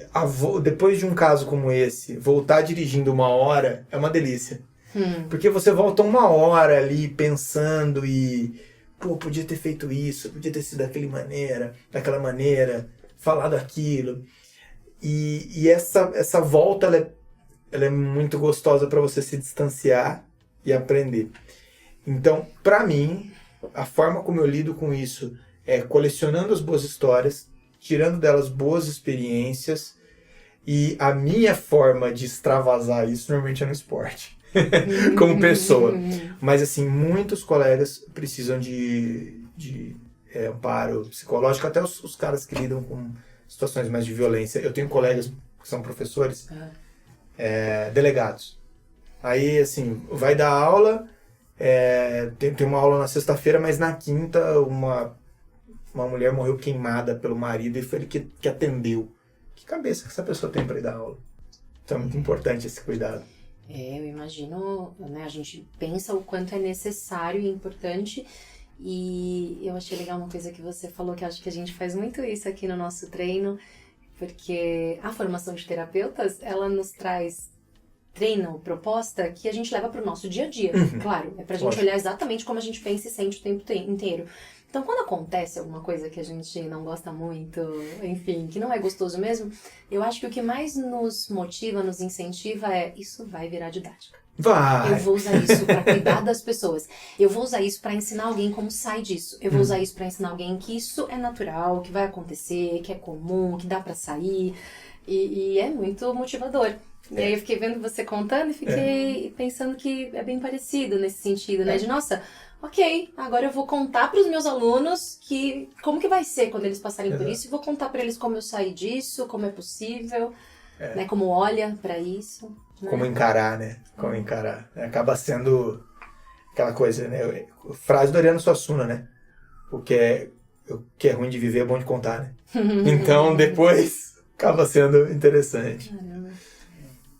depois de um caso como esse, voltar dirigindo 1 hora é uma delícia. Porque você volta 1 hora ali pensando e... Pô, podia ter feito isso, podia ter sido daquela maneira, falado aquilo. E essa volta, ela é muito gostosa para você se distanciar e aprender. Então, para mim, a forma como eu lido com isso é colecionando as boas histórias, tirando delas boas experiências, e a minha forma de extravasar isso normalmente é no esporte. Como pessoa. Mas, assim, muitos colegas precisam de amparo psicológico, até os caras que lidam com situações mais de violência. Eu tenho colegas que são professores, delegados. Aí, assim, vai dar aula, tem uma aula na sexta-feira, mas na quinta uma mulher morreu queimada pelo marido e foi ele que atendeu. Que cabeça que essa pessoa tem para ir dar aula? Então é muito importante esse cuidado. Eu imagino, né, a gente pensa o quanto é necessário e importante, e eu achei legal uma coisa que você falou, que acho que a gente faz muito isso aqui no nosso treino, porque a formação de terapeutas, ela nos traz treino, proposta, que a gente leva para o nosso dia a dia. Claro, é pra gente olhar exatamente como a gente pensa e sente o tempo inteiro. Então, quando acontece alguma coisa que a gente não gosta muito, enfim, que não é gostoso mesmo, eu acho que o que mais nos motiva, nos incentiva isso vai virar didática. Vai! Eu vou usar isso para cuidar das pessoas. Eu vou usar isso para ensinar alguém como sai disso. Eu vou usar isso para ensinar alguém que isso é natural, que vai acontecer, que é comum, que dá para sair. E é muito motivador. E aí eu fiquei vendo você contando e fiquei pensando que é bem parecido nesse sentido, né? De, nossa... Ok, agora eu vou contar para os meus alunos como que vai ser quando eles passarem por isso, e vou contar para eles como eu saí disso, como é possível, né, como olha para isso. Né? Como encarar, né? Como encarar. Acaba sendo aquela coisa, né? Frase do Ariano Suassuna, né? O que é ruim de viver é bom de contar, né? Então, depois, acaba sendo interessante. Caramba.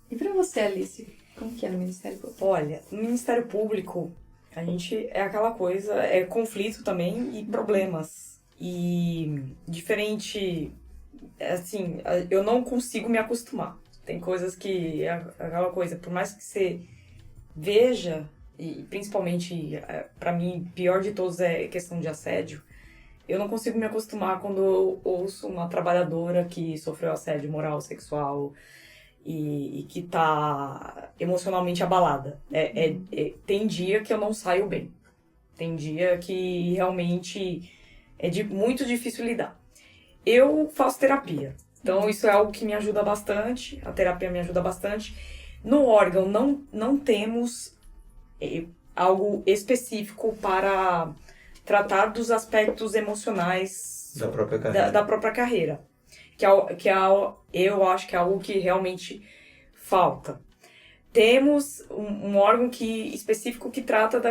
E para você, Alice? Como que é no Ministério Público? Olha, no Ministério Público... A gente é aquela coisa, é conflito também e problemas. E diferente, assim, eu não consigo me acostumar. Tem coisas que é aquela coisa, por mais que você veja, e principalmente, pra mim, pior de todos é questão de assédio, eu não consigo me acostumar quando eu ouço uma trabalhadora que sofreu assédio moral, sexual, e que tá emocionalmente abalada. Tem dia que eu não saio bem. Tem dia que realmente muito difícil lidar. eu faço terapia. Então, isso é algo que me ajuda bastante. A terapia me ajuda bastante. No órgão, não temos algo específico para tratar dos aspectos emocionais Da própria carreira. da própria carreira. Eu acho que é algo que realmente falta. Temos um órgão específico que trata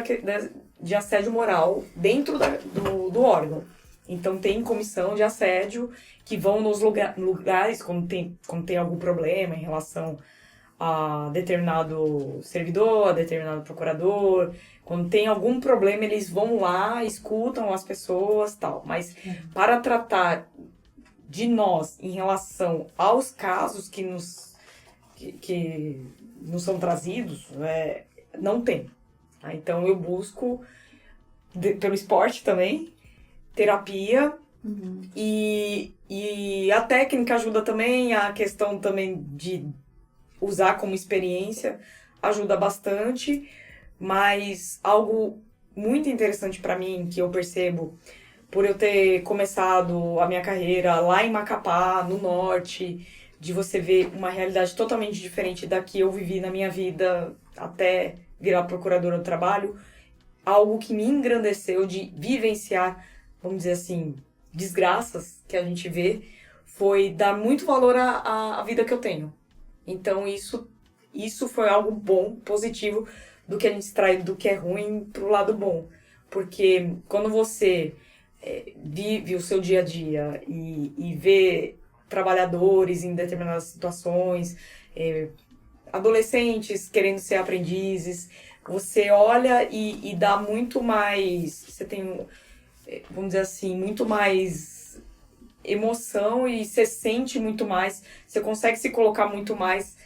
de assédio moral dentro do órgão. Então, tem comissão de assédio que vão nos lugares quando tem algum problema em relação a determinado servidor, a determinado procurador. Quando tem algum problema, eles vão lá, escutam as pessoas e tal. Mas para tratar de nós em relação aos casos que nos são trazidos, não tem. Tá? Então, eu busco, pelo esporte também, terapia. E a técnica ajuda também, a questão também de usar como experiência ajuda bastante, mas algo muito interessante para mim, que eu percebo, por eu ter começado a minha carreira lá em Macapá, no norte, de você ver uma realidade totalmente diferente da que eu vivi na minha vida até virar procuradora do trabalho, algo que me engrandeceu de vivenciar, vamos dizer assim, desgraças que a gente vê, foi dar muito valor à vida que eu tenho. Então, isso foi algo bom, positivo, do que a gente extrai do que é ruim pro lado bom. Porque quando você vive o seu dia a dia e vê trabalhadores em determinadas situações, adolescentes querendo ser aprendizes, você olha e dá muito mais... Você tem, vamos dizer assim, muito mais emoção e você sente muito mais, você consegue se colocar muito mais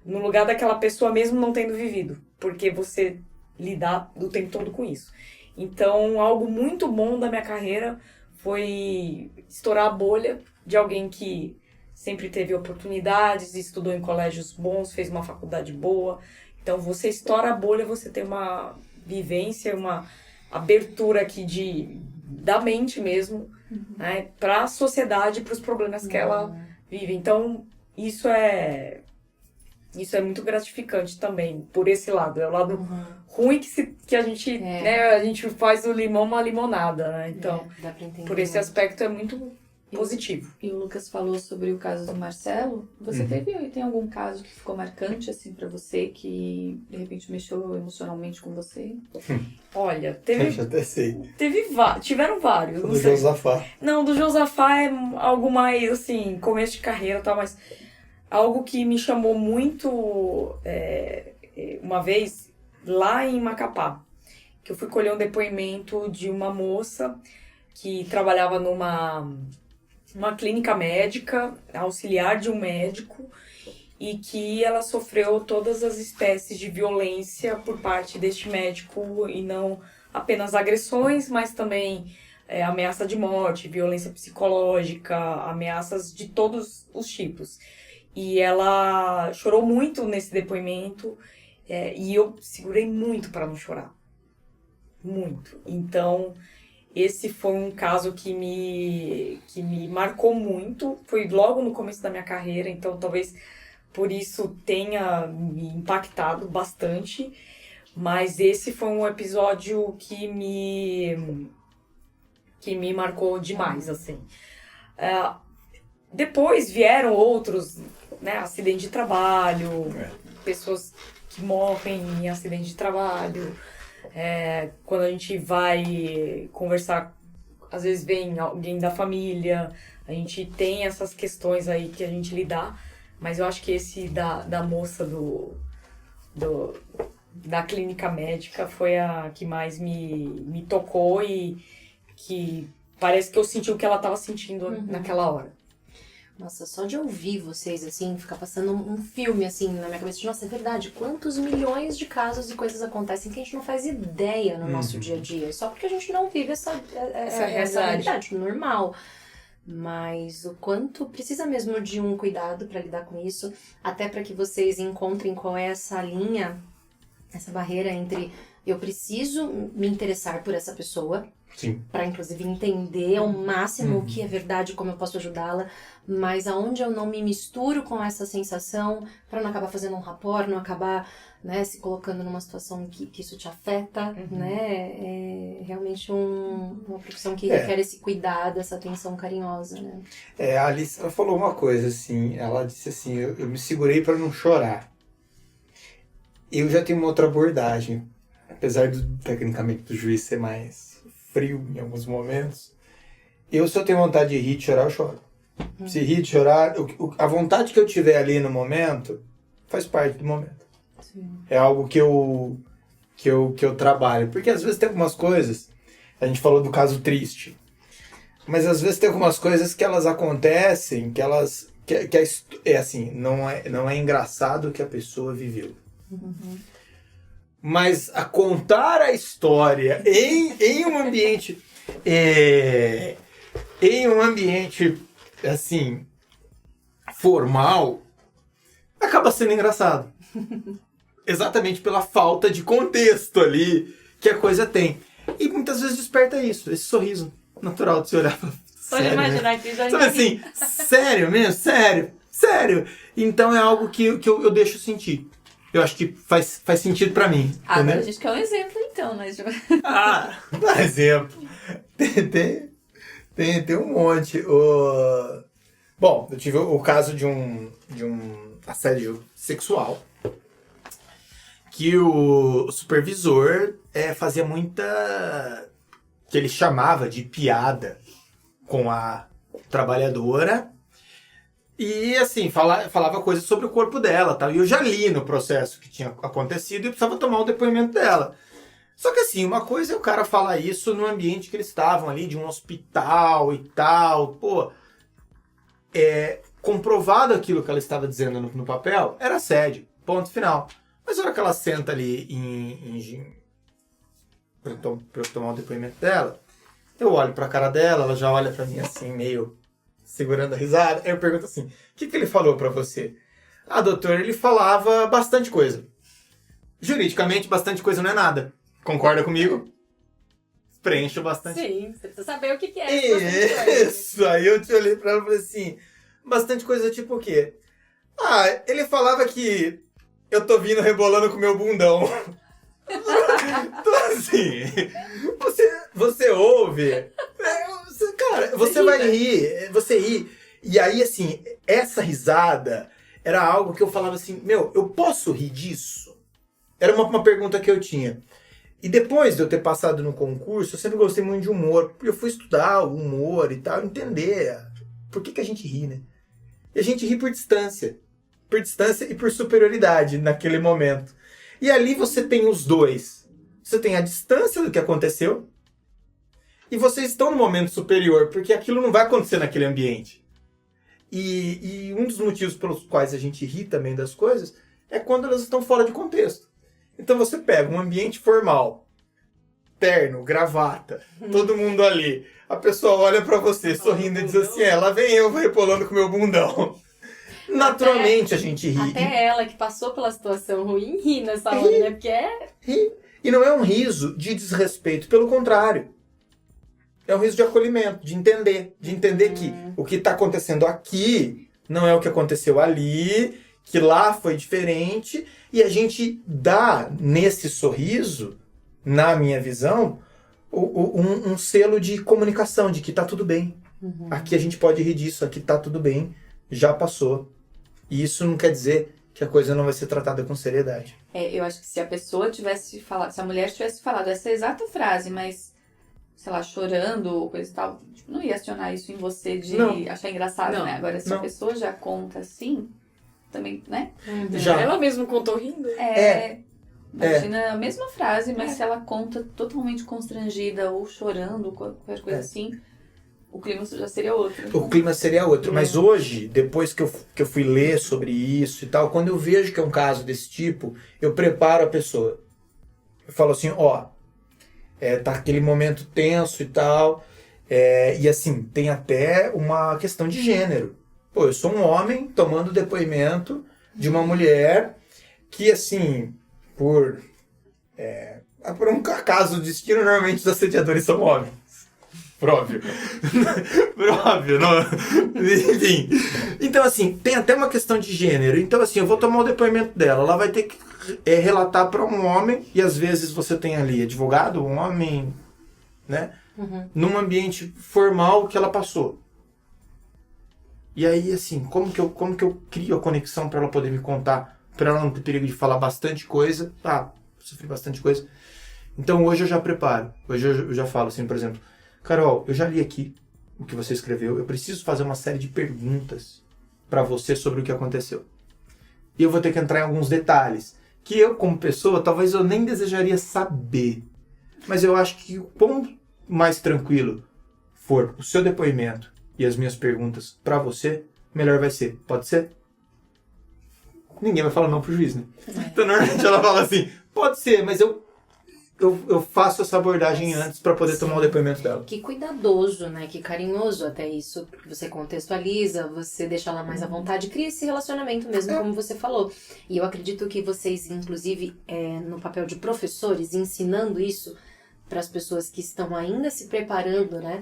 no lugar daquela pessoa mesmo não tendo vivido, porque você lida o tempo todo com isso. Então, algo muito bom da minha carreira foi estourar a bolha de alguém que sempre teve oportunidades, estudou em colégios bons, fez uma faculdade boa. Então, você estoura a bolha, você tem uma vivência, uma abertura aqui da mente mesmo, né, para a sociedade, para os problemas que ela vive. Então, isso é muito gratificante também, por esse lado. É o lado ruim que a gente, né, a gente faz do limão uma limonada, né? Então, dá pra entender por esse muito. aspecto é muito positivo. E o Lucas falou sobre o caso do Marcelo. Você tem algum caso que ficou marcante, assim, pra você, que de repente mexeu emocionalmente com você? Olha, Eu até sei. tiveram vários. O Não do sei. Josafá. Não, do Josafá é algo mais, assim, começo de carreira e tal, mas algo que me chamou muito uma vez lá em Macapá, que eu fui colher um depoimento de uma moça que trabalhava numa clínica médica, auxiliar de um médico, e que ela sofreu todas as espécies de violência por parte deste médico, e não apenas agressões, mas também ameaça de morte, violência psicológica, ameaças de todos os tipos. E ela chorou muito nesse depoimento, e eu segurei muito para não chorar. Muito. Então, esse foi um caso que me marcou muito. Foi logo no começo da minha carreira, então talvez por isso tenha me impactado bastante. Mas esse foi um episódio que me marcou demais, assim. Depois vieram outros, né, acidente de trabalho, pessoas que morrem em acidente de trabalho. Quando a gente vai conversar, às vezes vem alguém da família, a gente tem essas questões aí que a gente lidar, mas eu acho que esse da moça da clínica médica foi a que mais me tocou e que parece que eu senti o que ela estava sentindo naquela hora. Nossa, só de ouvir vocês, assim, ficar passando um filme, assim, na minha cabeça. Nossa, é verdade, quantos milhões de casos e coisas acontecem que a gente não faz ideia no nosso dia a dia. Só porque a gente não vive essa realidade normal. Mas o quanto precisa mesmo de um cuidado para lidar com isso, até para que vocês encontrem qual é essa linha, essa barreira entre eu preciso me interessar por essa pessoa, Sim. para inclusive entender ao máximo o que é verdade, como eu posso ajudá-la, mas aonde eu não me misturo com essa sensação, para não acabar fazendo um rapport, não acabar, né, se colocando numa situação que isso te afeta, né? É realmente uma profissão que requer esse cuidado, essa atenção carinhosa, né? A Alice, ela falou uma coisa, assim, ela disse assim, eu me segurei para não chorar. Eu já tenho uma outra abordagem, apesar tecnicamente do juiz ser mais frio em alguns momentos. Se eu tenho vontade de rir, de chorar, eu choro. Se rir, de chorar, a vontade que eu tiver ali no momento faz parte do momento. Sim. É algo que eu trabalho. Porque às vezes tem algumas coisas, a gente falou do caso triste, mas às vezes tem algumas coisas que elas acontecem, é assim, não é engraçado o que a pessoa viveu. Mas a contar a história em um ambiente assim formal acaba sendo engraçado. Exatamente pela falta de contexto ali que a coisa tem. E muitas vezes desperta isso, esse sorriso natural de se olhar pra... Pode imaginar que já sabe assim, sério mesmo? Sério. Então é algo que eu deixo sentir. Eu acho que faz sentido pra mim. Agora a gente quer um exemplo então, né, Ju? Dá exemplo. Tem um monte. Bom, eu tive o caso de um assédio sexual que o supervisor fazia muita... que ele chamava de piada com a trabalhadora e, assim, falava coisas sobre o corpo dela, tal. E eu já li no processo que tinha acontecido e precisava tomar o depoimento dela. Só que, assim, uma coisa é o cara falar isso no ambiente que eles estavam ali, de um hospital e tal. Pô, comprovado aquilo que ela estava dizendo no papel, era assédio. Ponto final. Mas na hora que ela senta ali pra eu tomar o depoimento dela, eu olho pra cara dela, ela já olha pra mim assim, meio segurando a risada. Aí eu pergunto assim, o que ele falou pra você? Doutor, ele falava bastante coisa. Juridicamente, bastante coisa não é nada. Concorda comigo? Preencho bastante. Sim, você precisa saber o que é. Isso, aí eu te olhei pra ela e falei assim, bastante coisa tipo o quê? Ele falava que eu tô vindo rebolando com o meu bundão. Então assim, você ouve, cara, você vai rir, você ri. E aí assim, essa risada era algo que eu falava assim, eu posso rir disso? Era uma pergunta que eu tinha. E depois de eu ter passado no concurso, eu sempre gostei muito de humor. Eu fui estudar o humor e tal, entender por que a gente ri, né? E a gente ri por distância. Por distância e por superioridade naquele momento. E ali você tem os dois. Você tem a distância do que aconteceu e vocês estão no momento superior, porque aquilo não vai acontecer naquele ambiente. E um dos motivos pelos quais a gente ri também das coisas é quando elas estão fora de contexto. Então você pega um ambiente formal, terno, gravata, todo mundo ali. A pessoa olha pra você sorrindo e diz assim, lá vem eu rebolando com o meu bundão. Naturalmente a gente ri. Até ela que passou pela situação ruim ri nessa hora, né? Porque ri. E não é um riso de desrespeito, pelo contrário. É um riso de acolhimento, de entender que o que está acontecendo aqui não é o que aconteceu ali, que lá foi diferente, e a gente dá nesse sorriso, na minha visão, um selo de comunicação, de que tá tudo bem. Aqui a gente pode rir disso, aqui tá tudo bem, já passou. E isso não quer dizer que a coisa não vai ser tratada com seriedade. Eu acho que se a pessoa tivesse falado, se a mulher tivesse falado essa exata frase, mas, sei lá, chorando ou coisa e tal, tipo, não ia acionar isso em você de achar engraçado, né? Agora, se a pessoa já conta assim, também, né? Já. Ela mesma contou rindo. Imagina a mesma frase, mas se ela conta totalmente constrangida ou chorando, qualquer coisa assim, o clima já seria outro. O clima seria outro. Mas hoje, depois que eu fui ler sobre isso e tal, quando eu vejo que é um caso desse tipo, eu preparo a pessoa. Eu falo assim, tá aquele momento tenso e tal, e assim, tem até uma questão de gênero. Pô, eu sou um homem tomando depoimento de uma mulher que, assim, por por um acaso do destino, normalmente os assediadores são homens. Por óbvio. Por óbvio, não... Enfim. Então, assim, tem até uma questão de gênero. Então, assim, eu vou tomar o depoimento dela. Ela vai ter que relatar para um homem, e às vezes você tem ali advogado, um homem, né? Num ambiente formal que ela passou. E aí, assim, como que eu crio a conexão para ela poder me contar, para ela não ter perigo de falar bastante coisa? Sofri bastante coisa. Então, hoje eu já preparo. Hoje eu já falo, assim, por exemplo, Carol, eu já li aqui o que você escreveu. Eu preciso fazer uma série de perguntas para você sobre o que aconteceu. E eu vou ter que entrar em alguns detalhes que eu, como pessoa, talvez eu nem desejaria saber. Mas eu acho que o quanto mais tranquilo for o seu depoimento e as minhas perguntas para você, melhor vai ser. Pode ser? Ninguém vai falar não pro juiz, né? Então, normalmente ela fala assim, pode ser, mas eu faço essa abordagem antes para poder tomar o depoimento dela. Que cuidadoso, né? Que carinhoso até isso, porque você contextualiza, você deixa ela mais à vontade, cria esse relacionamento mesmo, como você falou. E eu acredito que vocês, inclusive, no papel de professores, ensinando isso para as pessoas que estão ainda se preparando, né?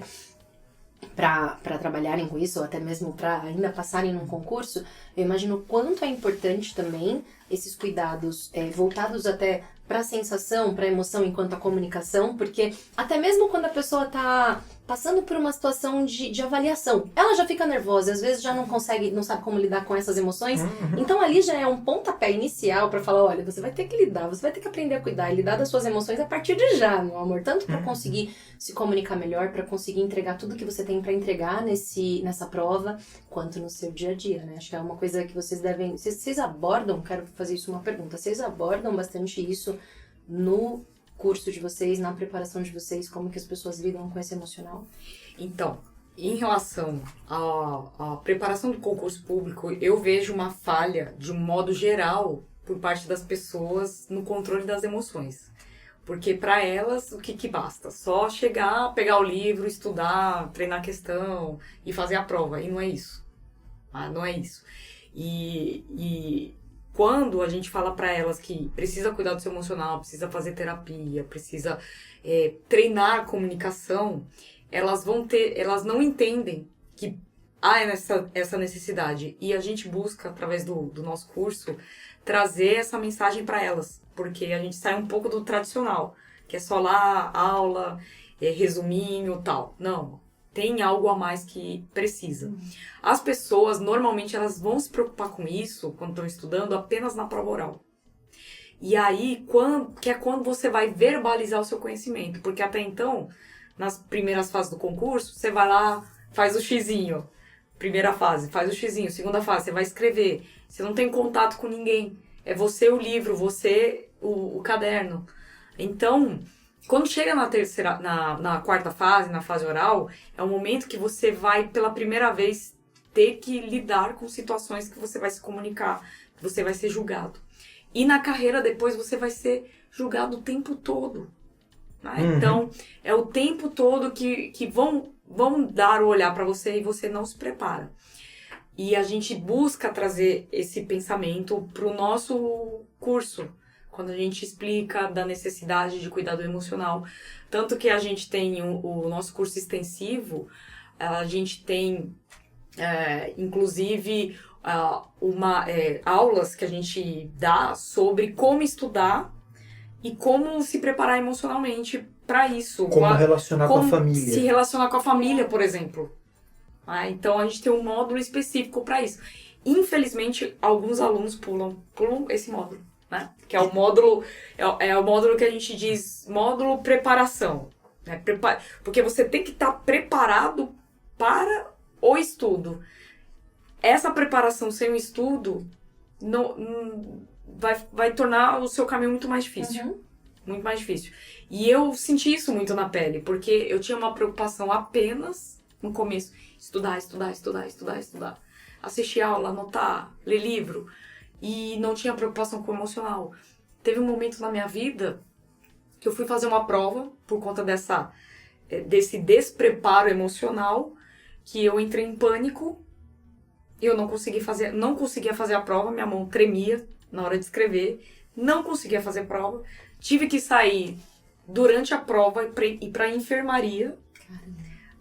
Para trabalharem com isso, ou até mesmo para ainda passarem num concurso, eu imagino o quanto é importante também esses cuidados voltados até para a sensação, para a emoção enquanto a comunicação, porque até mesmo quando a pessoa tá passando por uma situação de avaliação, ela já fica nervosa, às vezes já não sabe como lidar com essas emoções, então ali já é um pontapé inicial para falar, olha, você vai ter que lidar, você vai ter que aprender a cuidar e lidar das suas emoções a partir de já, meu amor, tanto para conseguir se comunicar melhor, para conseguir entregar tudo que você tem para entregar nessa prova, quanto no seu dia a dia, né? Acho que é uma coisa que vocês devem, vocês abordam, quero fazer isso uma pergunta, vocês abordam bastante isso no curso de vocês, na preparação de vocês, como que as pessoas lidam com esse emocional? Então, em relação à preparação do concurso público, eu vejo uma falha, de um modo geral, por parte das pessoas no controle das emoções. Porque para elas, o que basta? Só chegar, pegar o livro, estudar, treinar a questão e fazer a prova. E não é isso. Não é isso. E quando a gente fala para elas que precisa cuidar do seu emocional, precisa fazer terapia, precisa treinar a comunicação, elas não entendem que há essa necessidade. E a gente busca, através do nosso curso, trazer essa mensagem para elas. Porque a gente sai um pouco do tradicional, que é só lá, aula, resuminho e tal. Não. Tem algo a mais que precisa. As pessoas, normalmente, elas vão se preocupar com isso, quando estão estudando, apenas na prova oral. E aí, que é quando você vai verbalizar o seu conhecimento. Porque até então, nas primeiras fases do concurso, você vai lá, faz o xizinho. Primeira fase, faz o xizinho. Segunda fase, você vai escrever. Você não tem contato com ninguém. É você o livro, você o caderno. Então, quando chega na quarta fase, na fase oral, é o momento que você vai, pela primeira vez, ter que lidar com situações que você vai se comunicar, que você vai ser julgado. E na carreira, depois, você vai ser julgado o tempo todo. Né? Então, é o tempo todo que vão dar o olhar para você e você não se prepara. E a gente busca trazer esse pensamento para o nosso curso, quando a gente explica da necessidade de cuidado emocional. Tanto que a gente tem o nosso curso extensivo, a gente tem, inclusive, aulas que a gente dá sobre como estudar e como se preparar emocionalmente para isso. Como relacionar com a família. Se relacionar com a família, por exemplo. Então, a gente tem um módulo específico para isso. Infelizmente, alguns alunos pulam esse módulo. Né? Que é o módulo, é o módulo que a gente diz módulo preparação, né? Porque você tem que estar preparado para o estudo. Essa preparação sem o estudo vai tornar o seu caminho muito mais difícil. Muito mais difícil. E eu senti isso muito na pele, porque eu tinha uma preocupação apenas no começo. Estudar. Assistir aula, anotar, ler livro. E não tinha preocupação com o emocional. Teve um momento na minha vida que eu fui fazer uma prova por conta desse despreparo emocional, que eu entrei em pânico e eu não conseguia fazer a prova, minha mão tremia na hora de escrever, não conseguia fazer a prova, tive que sair durante a prova ir pra enfermaria.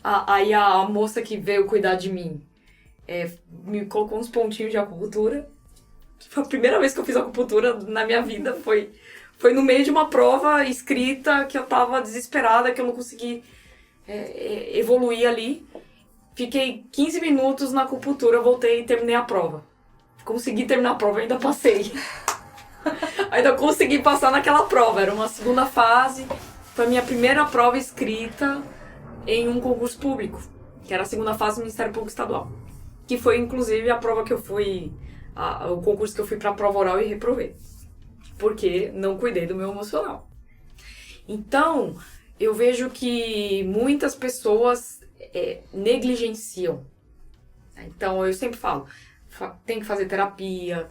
Aí a moça que veio cuidar de mim me colocou uns pontinhos de acupuntura. Foi a primeira vez que eu fiz acupuntura na minha vida. Foi no meio de uma prova escrita que eu tava desesperada, que eu não consegui evoluir ali. Fiquei 15 minutos na acupuntura, voltei e terminei a prova. Consegui terminar a prova, ainda passei. Ainda consegui passar naquela prova. Era uma segunda fase. Foi a minha primeira prova escrita em um concurso público, que era a segunda fase do Ministério Público Estadual. Que foi, inclusive, a prova que eu fui... o concurso que eu fui pra prova oral e reprovei. Porque não cuidei do meu emocional. Então, eu vejo que muitas pessoas negligenciam. Então, eu sempre falo, tem que fazer terapia.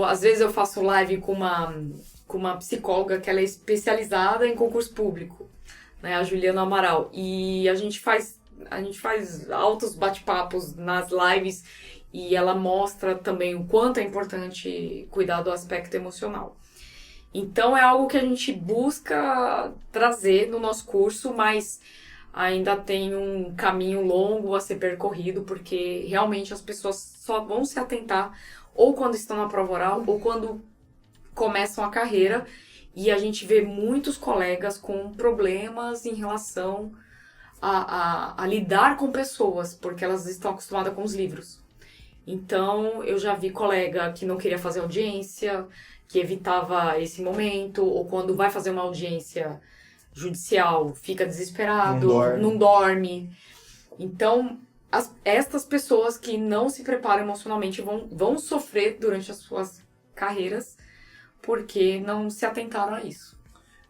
Às vezes eu faço live com uma psicóloga que ela é especializada em concurso público, né, a Juliana Amaral. E a gente faz altos bate-papos nas lives e ela mostra também o quanto é importante cuidar do aspecto emocional. Então é algo que a gente busca trazer no nosso curso, mas ainda tem um caminho longo a ser percorrido, porque realmente as pessoas só vão se atentar ou quando estão na prova oral ou quando começam a carreira. E a gente vê muitos colegas com problemas em relação a lidar com pessoas, porque elas estão acostumadas com os livros. Então, eu já vi colega que não queria fazer audiência, que evitava esse momento, ou quando vai fazer uma audiência judicial, fica desesperado, não dorme. Então, estas pessoas que não se preparam emocionalmente vão sofrer durante as suas carreiras, porque não se atentaram a isso.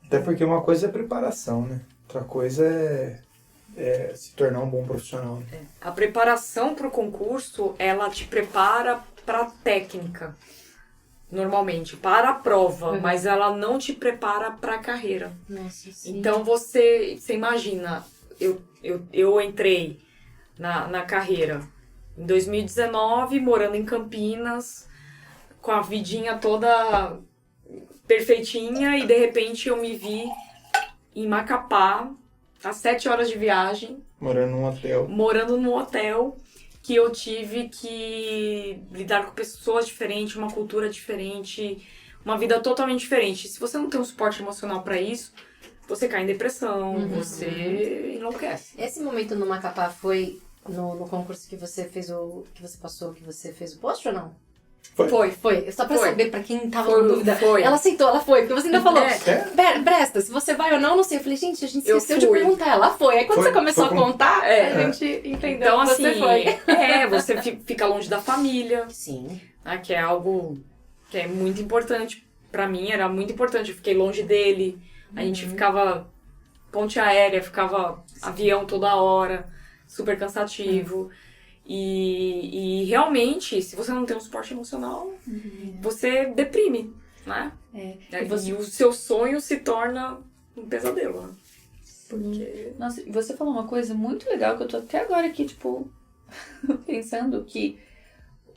Até porque uma coisa é preparação, né? Outra coisa é se tornar um bom profissional. A preparação para o concurso, ela te prepara para a técnica, normalmente, para a prova, mas ela não te prepara para a carreira. Nossa, sim. Então você imagina, eu entrei na carreira em 2019, morando em Campinas, com a vidinha toda perfeitinha, e de repente eu me vi em Macapá, a 7 horas de viagem. Morando num hotel, que eu tive que lidar com pessoas diferentes, uma cultura diferente, uma vida totalmente diferente. Se você não tem um suporte emocional para isso, você cai em depressão, você enlouquece. Esse momento no Macapá foi no concurso que você fez que você passou, que você fez o post ou não? Foi. Só pra saber, pra quem tava com dúvida. Foi. Ela aceitou, ela foi. Porque você ainda falou, Bresta, se você vai ou não sei. Eu falei, gente, a gente esqueceu de perguntar. Ela foi. Aí quando você começou a contar, a gente entendeu então, que você assim, foi. Você fica longe da família. Sim. Né, que é algo que é muito importante. Pra mim, era muito importante. Eu fiquei longe dele. A gente ficava ponte aérea, ficava avião toda hora. Super cansativo. E realmente, se você não tem um suporte emocional, você deprime, né? E o seu sonho se torna um pesadelo, né? Porque... Nossa, você falou uma coisa muito legal que eu tô até agora aqui, tipo, pensando que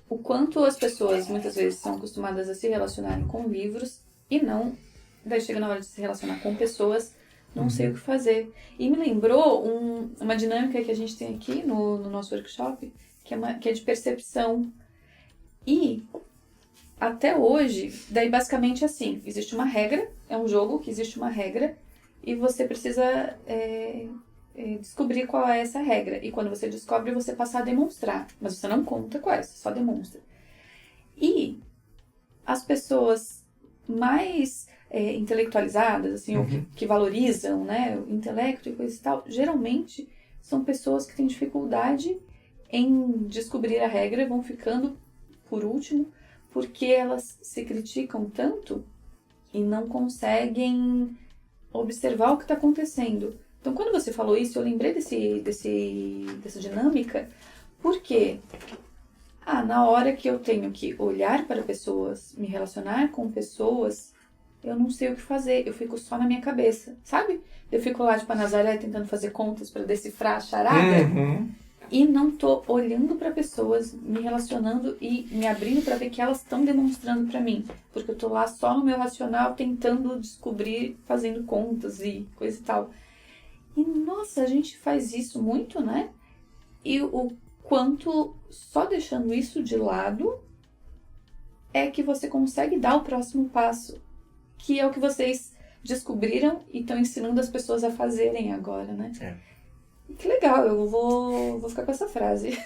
o quanto as pessoas muitas vezes são acostumadas a se relacionarem com livros e não, daí chega na hora de se relacionar com pessoas, não sei o que fazer. E me lembrou uma dinâmica que a gente tem aqui no nosso workshop, que é de percepção. E até hoje, daí basicamente assim, existe uma regra, é um jogo que existe uma regra, e você precisa descobrir qual é essa regra. E quando você descobre, você passa a demonstrar. Mas você não conta qual é, você só demonstra. E as pessoas mais intelectualizadas, assim, ou que valorizam, né, o intelecto e coisa e tal, geralmente são pessoas que têm dificuldade em descobrir a regra e vão ficando por último, porque elas se criticam tanto e não conseguem observar o que está acontecendo. Então, quando você falou isso, eu lembrei dessa dinâmica, porque na hora que eu tenho que olhar para pessoas, me relacionar com pessoas, eu não sei o que fazer, eu fico só na minha cabeça, sabe? Eu fico lá, tipo, a Nazaré tentando fazer contas para decifrar a charada. e não tô olhando para pessoas, me relacionando e me abrindo para ver que elas estão demonstrando para mim. Porque eu tô lá só no meu racional, tentando descobrir, fazendo contas e coisa e tal. E, nossa, a gente faz isso muito, né? E o quanto só deixando isso de lado é que você consegue dar o próximo passo. Que é o que vocês descobriram e estão ensinando as pessoas a fazerem agora, né? Que legal, eu vou ficar com essa frase.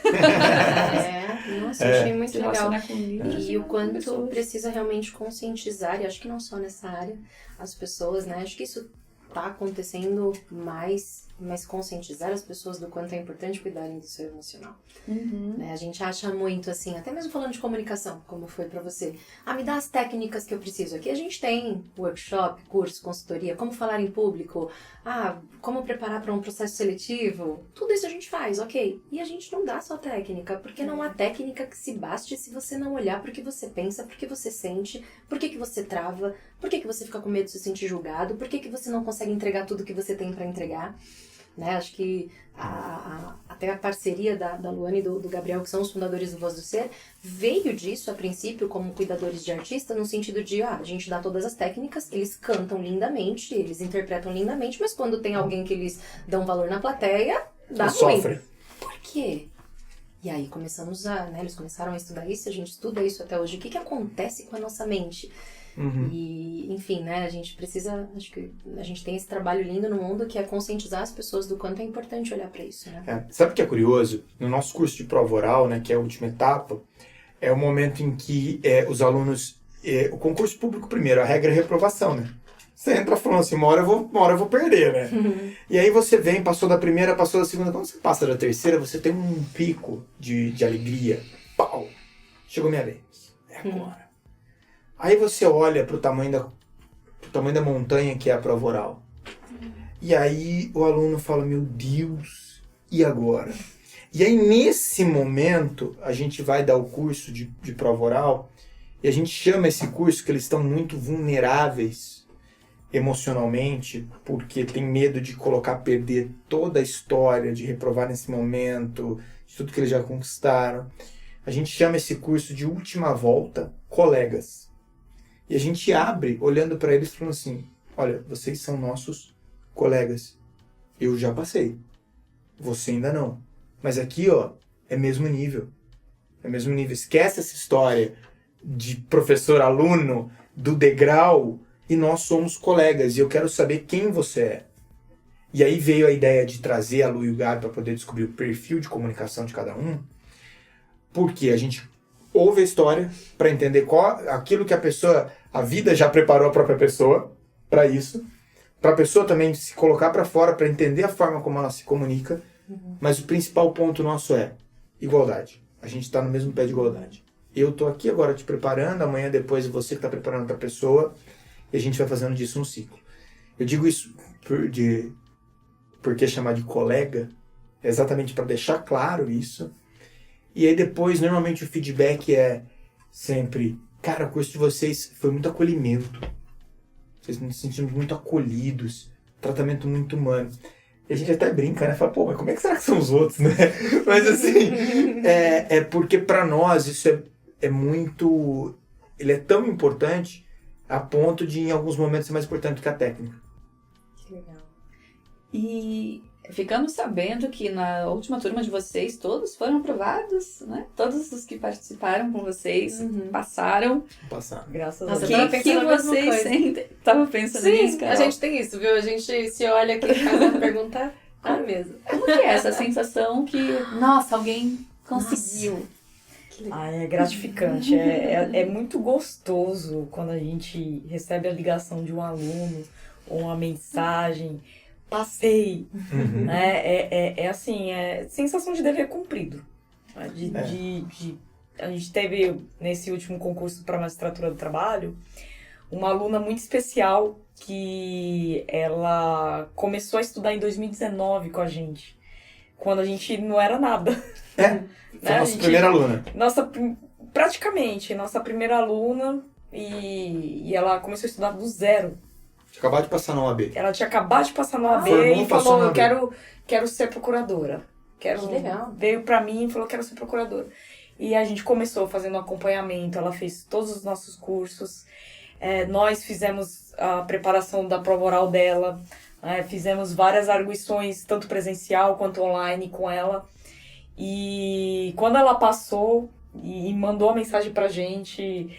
Nossa, eu achei muito Se legal. relacionar com livros, E o quanto pessoas. precisa realmente conscientizar, e acho que não só nessa área, as pessoas, né? Acho que isso tá acontecendo mais, mas conscientizar as pessoas do quanto é importante cuidarem do seu emocional. Uhum. Né? A gente acha muito assim, até mesmo falando de comunicação, como foi pra você. Me dá as técnicas que eu preciso. Aqui a gente tem workshop, curso, consultoria, como falar em público, como preparar para um processo seletivo. Tudo isso a gente faz, ok. E a gente não dá só técnica, porque não há técnica que se baste se você não olhar pro que você pensa, pro que você sente, por que você trava, por que você fica com medo de se sentir julgado, por que você não consegue entregar tudo que você tem para entregar. Né? Acho que até a parceria da Luana e do Gabriel, que são os fundadores do Voz do Ser, veio disso a princípio como cuidadores de artista, no sentido de a gente dá todas as técnicas, eles cantam lindamente, eles interpretam lindamente, mas quando tem alguém que eles dão valor na plateia, dá ruim. Sofre. Por quê? E aí começamos eles começaram a estudar isso, a gente estuda isso até hoje. O que acontece com a nossa mente? Uhum. E, enfim, né, a gente precisa, acho que a gente tem esse trabalho lindo no mundo que é conscientizar as pessoas do quanto é importante olhar para isso, né? Sabe o que é curioso? No nosso curso de prova oral, né, que é a última etapa, é o momento em que os alunos... o concurso público primeiro, a regra é reprovação, né? Você entra falando assim, uma hora eu vou perder, né? E aí você vem, passou da primeira, passou da segunda, quando você passa da terceira, você tem um pico de alegria. Pau! Chegou minha vez. É agora. Aí você olha pro tamanho da montanha que é a prova oral. E aí o aluno fala, meu Deus, e agora? E aí nesse momento a gente vai dar o curso de prova oral e a gente chama esse curso que eles estão muito vulneráveis emocionalmente, porque tem medo de perder toda a história, de reprovar nesse momento, de tudo que eles já conquistaram. A gente chama esse curso de Última Volta Colegas. E a gente abre olhando para eles falando assim, olha, vocês são nossos colegas. Eu já passei. Você ainda não. Mas aqui, ó, é mesmo nível. É mesmo nível. Esquece essa história de professor-aluno, do degrau, e nós somos colegas. E eu quero saber quem você é. E aí veio a ideia de trazer a Lu e o Gabi para poder descobrir o perfil de comunicação de cada um. Porque a gente ouve a história para entender aquilo que a vida já preparou a própria pessoa para isso, para a pessoa também se colocar para fora para entender a forma como ela se comunica, mas o principal ponto nosso é igualdade. A gente está no mesmo pé de igualdade. Eu tô aqui agora te preparando, amanhã depois você que está preparando outra pessoa, e a gente vai fazendo disso um ciclo. Eu digo isso porque chamar de colega é exatamente para deixar claro isso. E aí depois, normalmente o feedback é sempre, cara, o curso de vocês foi muito acolhimento. Vocês nos sentimos muito acolhidos, tratamento muito humano. E a gente até brinca, né? Fala, pô, mas como é que será que são os outros, né? Mas assim, é porque para nós isso é muito... Ele é tão importante a ponto de, em alguns momentos, ser mais importante do que a técnica. Que legal. E ficamos sabendo que na última turma de vocês todos foram aprovados, né? Todos os que participaram com vocês passaram. Passar. Graças a Nossa, Deus. eu tava O que pensando a mesma vocês coisa. sentem? Tava pensando nisso, Sim, Carol? a gente tem isso, viu? A gente se olha aqui e faz uma pergunta à mesa. Como que é essa sensação que, nossa, alguém conseguiu? É gratificante, é muito gostoso quando a gente recebe a ligação de um aluno ou uma mensagem, passei, né? É assim, é sensação de dever cumprido. A gente teve, nesse último concurso para magistratura do trabalho, uma aluna muito especial que ela começou a estudar em 2019 com a gente, quando a gente não era nada. Foi a nossa primeira aluna. Praticamente, nossa primeira aluna, e ela começou a estudar do zero. Acabou de passar na OAB. Ela tinha acabado de passar no AB Formou, e passou falou, na eu OAB. quero ser procuradora. quero... Que legal. Veio pra mim e falou, quero ser procuradora. E a gente começou fazendo um acompanhamento, ela fez todos os nossos cursos, nós fizemos a preparação da prova oral dela, fizemos várias arguições, tanto presencial quanto online com ela. E quando ela passou e mandou a mensagem pra gente,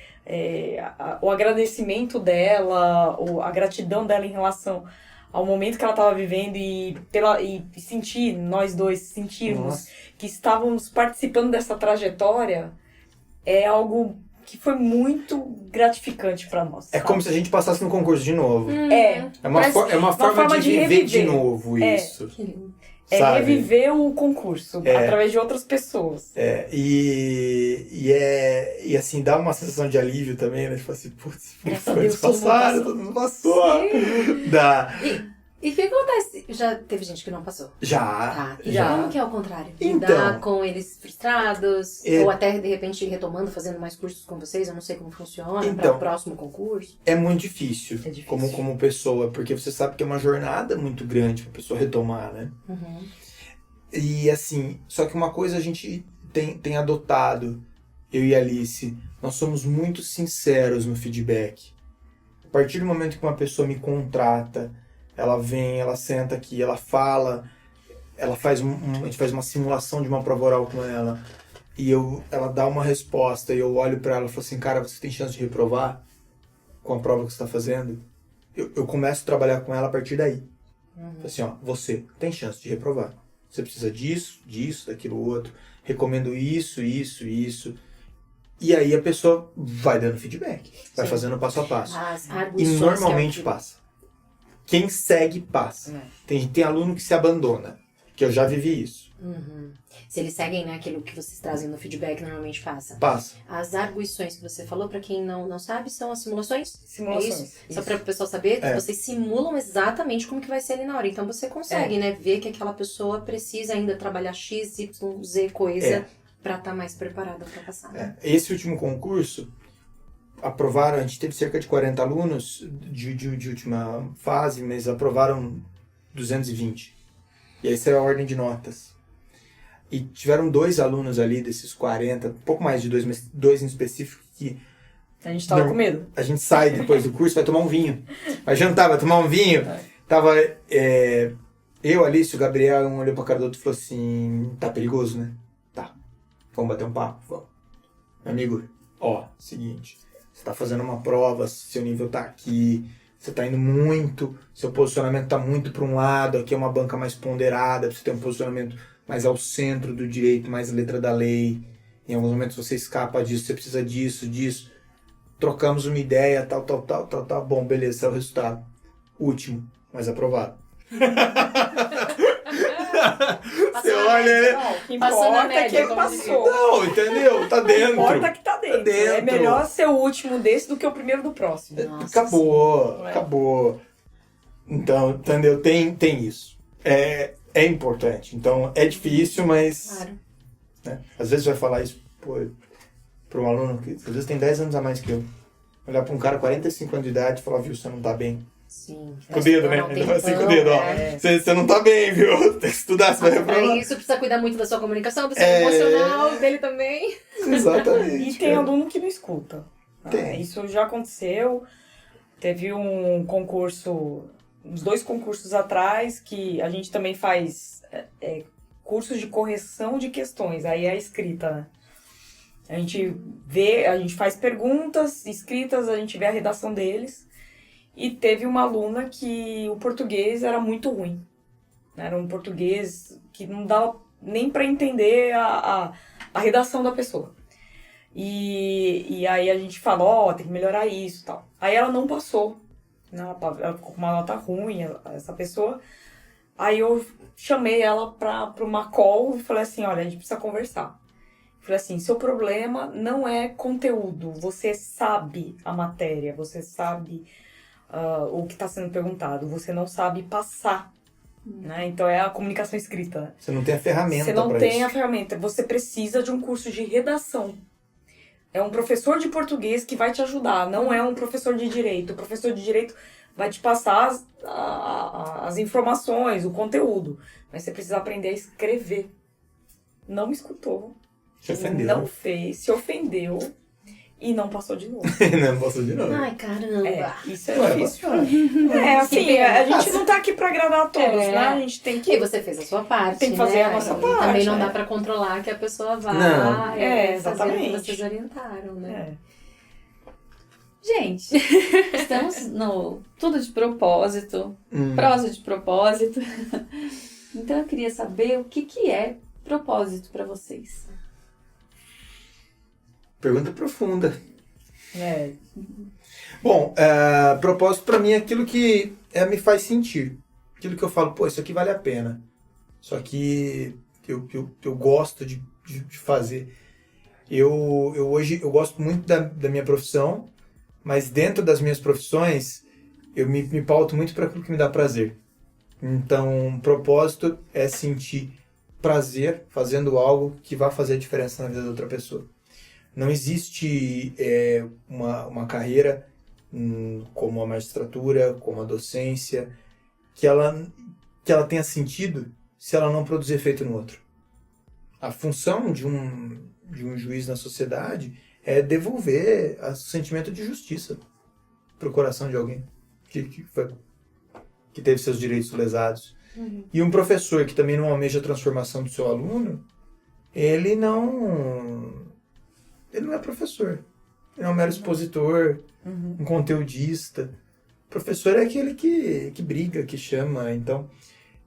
o agradecimento dela, a gratidão dela em relação ao momento que ela estava vivendo e sentir, nós dois sentirmos que estávamos participando dessa trajetória, é algo que foi muito gratificante para nós. É como se a gente passasse no concurso de novo. É uma forma de viver de novo isso. Que lindo. Sabe? Reviver o concurso através de outras pessoas. E assim, dá uma sensação de alívio também, né? Tipo assim, putz, Graças a Deus, todo mundo passou. Dá. E o que acontece? Já teve gente que não passou? Já. Tá. E Já. como que é o contrário? Então. Lidar com eles frustrados? Ou até, de repente, retomando, fazendo mais cursos com vocês? Eu não sei como funciona para o próximo concurso. É muito difícil, É difícil. como pessoa, porque você sabe que é uma jornada muito grande pra pessoa retomar, né? Uhum. E assim, só que uma coisa a gente tem adotado, eu e a Alice, nós somos muito sinceros no feedback. A partir do momento que uma pessoa me contrata, ela vem, ela senta aqui, ela fala, ela faz a gente faz uma simulação de uma prova oral com ela, e ela dá uma resposta, e eu olho pra ela e falo assim, cara, você tem chance de reprovar com a prova que você está fazendo? Eu começo a trabalhar com ela a partir daí. Falo assim, ó, você tem chance de reprovar. Você precisa disso, daquilo outro. Recomendo isso. E aí a pessoa vai dando feedback. Vai fazendo passo a passo. As E arguições normalmente passa. Quem segue, passa. Tem aluno que se abandona. Que eu já vivi isso. Uhum. Se eles seguem, né, aquilo que vocês trazem no feedback, normalmente passa. Passa. As arguições que você falou, pra quem não sabe, são as simulações? Simulações. É isso? Só pra o pessoal saber, vocês simulam exatamente como que vai ser ali na hora. Então você consegue, né, ver que aquela pessoa precisa ainda trabalhar X, Y, Z coisa pra estar mais preparada pra passar. Né? Esse último concurso, aprovaram, a gente teve cerca de 40 alunos de última fase, mas aprovaram 220. E essa é a ordem de notas. E tiveram 2 alunos ali desses 40, um pouco mais de 2, mas 2 em específico, que A gente tava com medo. a gente sai depois do curso, vai tomar um vinho. Vai jantar, vai tomar um vinho. Tava eu, Alice, o Gabriel, um olhou pra cara do outro e falou assim, tá perigoso, né? Tá. Vamos bater um papo? Vamos. Meu amigo, seguinte, você tá fazendo uma prova, seu nível tá aqui, você tá indo muito, seu posicionamento tá muito pra um lado, aqui é uma banca mais ponderada, você tem um posicionamento mais ao centro do direito, mais letra da lei. Em alguns momentos você escapa disso, você precisa disso. Trocamos uma ideia, tal. Bom, beleza, esse é o resultado. Último, mas aprovado. Você olha, né? Não, o que Passou na importa é média, que ele como passou. Não, entendeu? Tá dentro. O que importa é que tá dentro. É dentro. melhor ser o último desse do que o primeiro do próximo. Nossa Acabou. Então, entendeu? Tem isso. É importante. Então, é difícil, mas... Claro. Né? Às vezes vai falar isso para um aluno que às vezes tem 10 anos a mais que eu. Olhar para um cara 45 anos de idade e falar, viu, você não tá bem. Sim. Com o dedo, né? Ele fala assim com o dedo, ó. Você não tá bem, viu? Tem que estudar, você vai reprovar. Isso precisa cuidar muito da sua comunicação, do seu emocional, dele também. Exatamente. E tem aluno que não escuta. Tem. Isso já aconteceu. Teve um concurso, uns 2 concursos atrás, que a gente também faz cursos de correção de questões. Aí é a escrita, né? A gente faz perguntas escritas, a gente vê a redação deles. E teve uma aluna que o português era muito ruim. Era um português que não dava nem para entender a redação da pessoa. E aí a gente falou, tem que melhorar isso e tal. Aí ela não passou. Ela ficou com uma nota ruim, essa pessoa. Aí eu chamei ela para uma call e falei assim, olha, a gente precisa conversar. Falei assim, seu problema não é conteúdo, você sabe a matéria, você sabe o que está sendo perguntado, você não sabe passar, né? Então é a comunicação escrita. Né? Você não tem a ferramenta Você não pra tem isso. a ferramenta, você precisa de um curso de redação. É um professor de português que vai te ajudar, não é um professor de direito. O professor de direito vai te passar as informações, o conteúdo, mas você precisa aprender a escrever. não me escutou, Se ofendeu. não fez, se ofendeu e não passou de novo. Não posso de novo. Ai, caramba. Isso é Ué, difícil. bacana. Assim, a gente não tá aqui pra agradar a todos, É. né? A gente tem E que... você fez a sua parte, Tem que fazer né? a nossa E parte, também não né? dá pra controlar que a pessoa vá Não. fazer o que Exatamente. vocês orientaram, né? Gente, estamos no tudo de propósito, Hum. prosa de propósito. Então eu queria saber o que é propósito para vocês. Pergunta profunda. É. Bom, propósito pra mim é aquilo que me faz sentir. Aquilo que eu falo, pô, isso aqui vale a pena. Isso aqui eu gosto de fazer. Hoje eu gosto muito da minha profissão, mas dentro das minhas profissões eu me pauto muito para aquilo que me dá prazer. Então, propósito é sentir prazer fazendo algo que vai fazer a diferença na vida da outra pessoa. Não existe uma carreira como a magistratura, como a docência, que ela tenha sentido se ela não produzir efeito no outro. A função de um juiz na sociedade é devolver o sentimento de justiça para o coração de alguém que teve seus direitos lesados. Uhum. E um professor que também não almeja a transformação do seu aluno, ele não é professor. Ele é um mero expositor, um conteudista. Professor é aquele que briga, que chama. Então,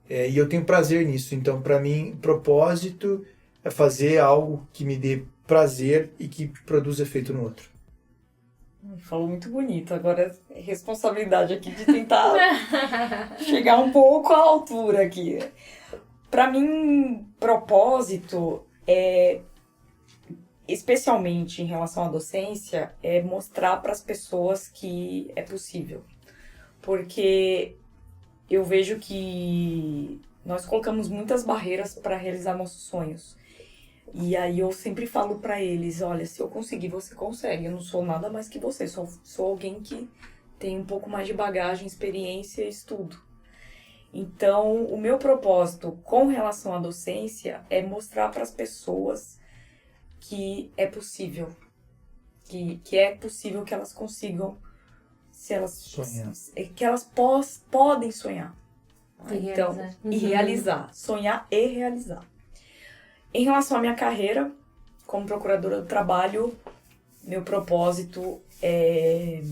e eu tenho prazer nisso. Então, para mim, propósito é fazer algo que me dê prazer e que produza efeito no outro. Falou muito bonito. Agora é responsabilidade aqui de tentar chegar um pouco à altura aqui. Para mim, propósito especialmente em relação à docência, é mostrar para as pessoas que é possível. Porque eu vejo que nós colocamos muitas barreiras para realizar nossos sonhos. E aí eu sempre falo para eles, olha, se eu conseguir, você consegue. Eu não sou nada mais que você, sou alguém que tem um pouco mais de bagagem, experiência e estudo. Então, o meu propósito com relação à docência é mostrar para as pessoas que é possível. Que é possível que elas consigam, se elas Sonhar. que elas podem sonhar. E Então, realizar. e realizar. Sonhar e realizar. Em relação à minha carreira, como procuradora do trabalho, meu propósito é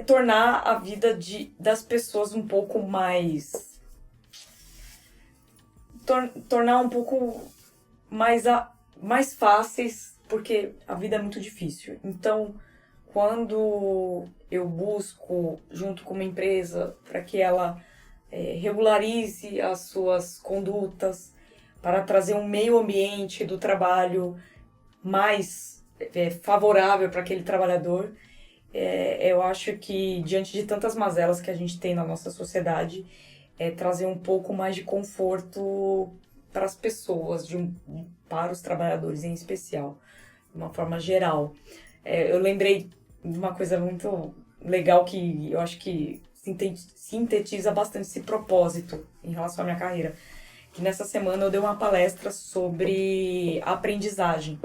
tornar a vida das pessoas um pouco mais... tornar um pouco mais fáceis, porque a vida é muito difícil. Então, quando eu busco, junto com uma empresa, para que ela regularize as suas condutas, para trazer um meio ambiente do trabalho mais favorável para aquele trabalhador, eu acho que, diante de tantas mazelas que a gente tem na nossa sociedade, trazer um pouco mais de conforto para as pessoas, para os trabalhadores em especial, de uma forma geral. Eu lembrei de uma coisa muito legal que eu acho que sintetiza bastante esse propósito em relação à minha carreira. Que nessa semana eu dei uma palestra sobre aprendizagem,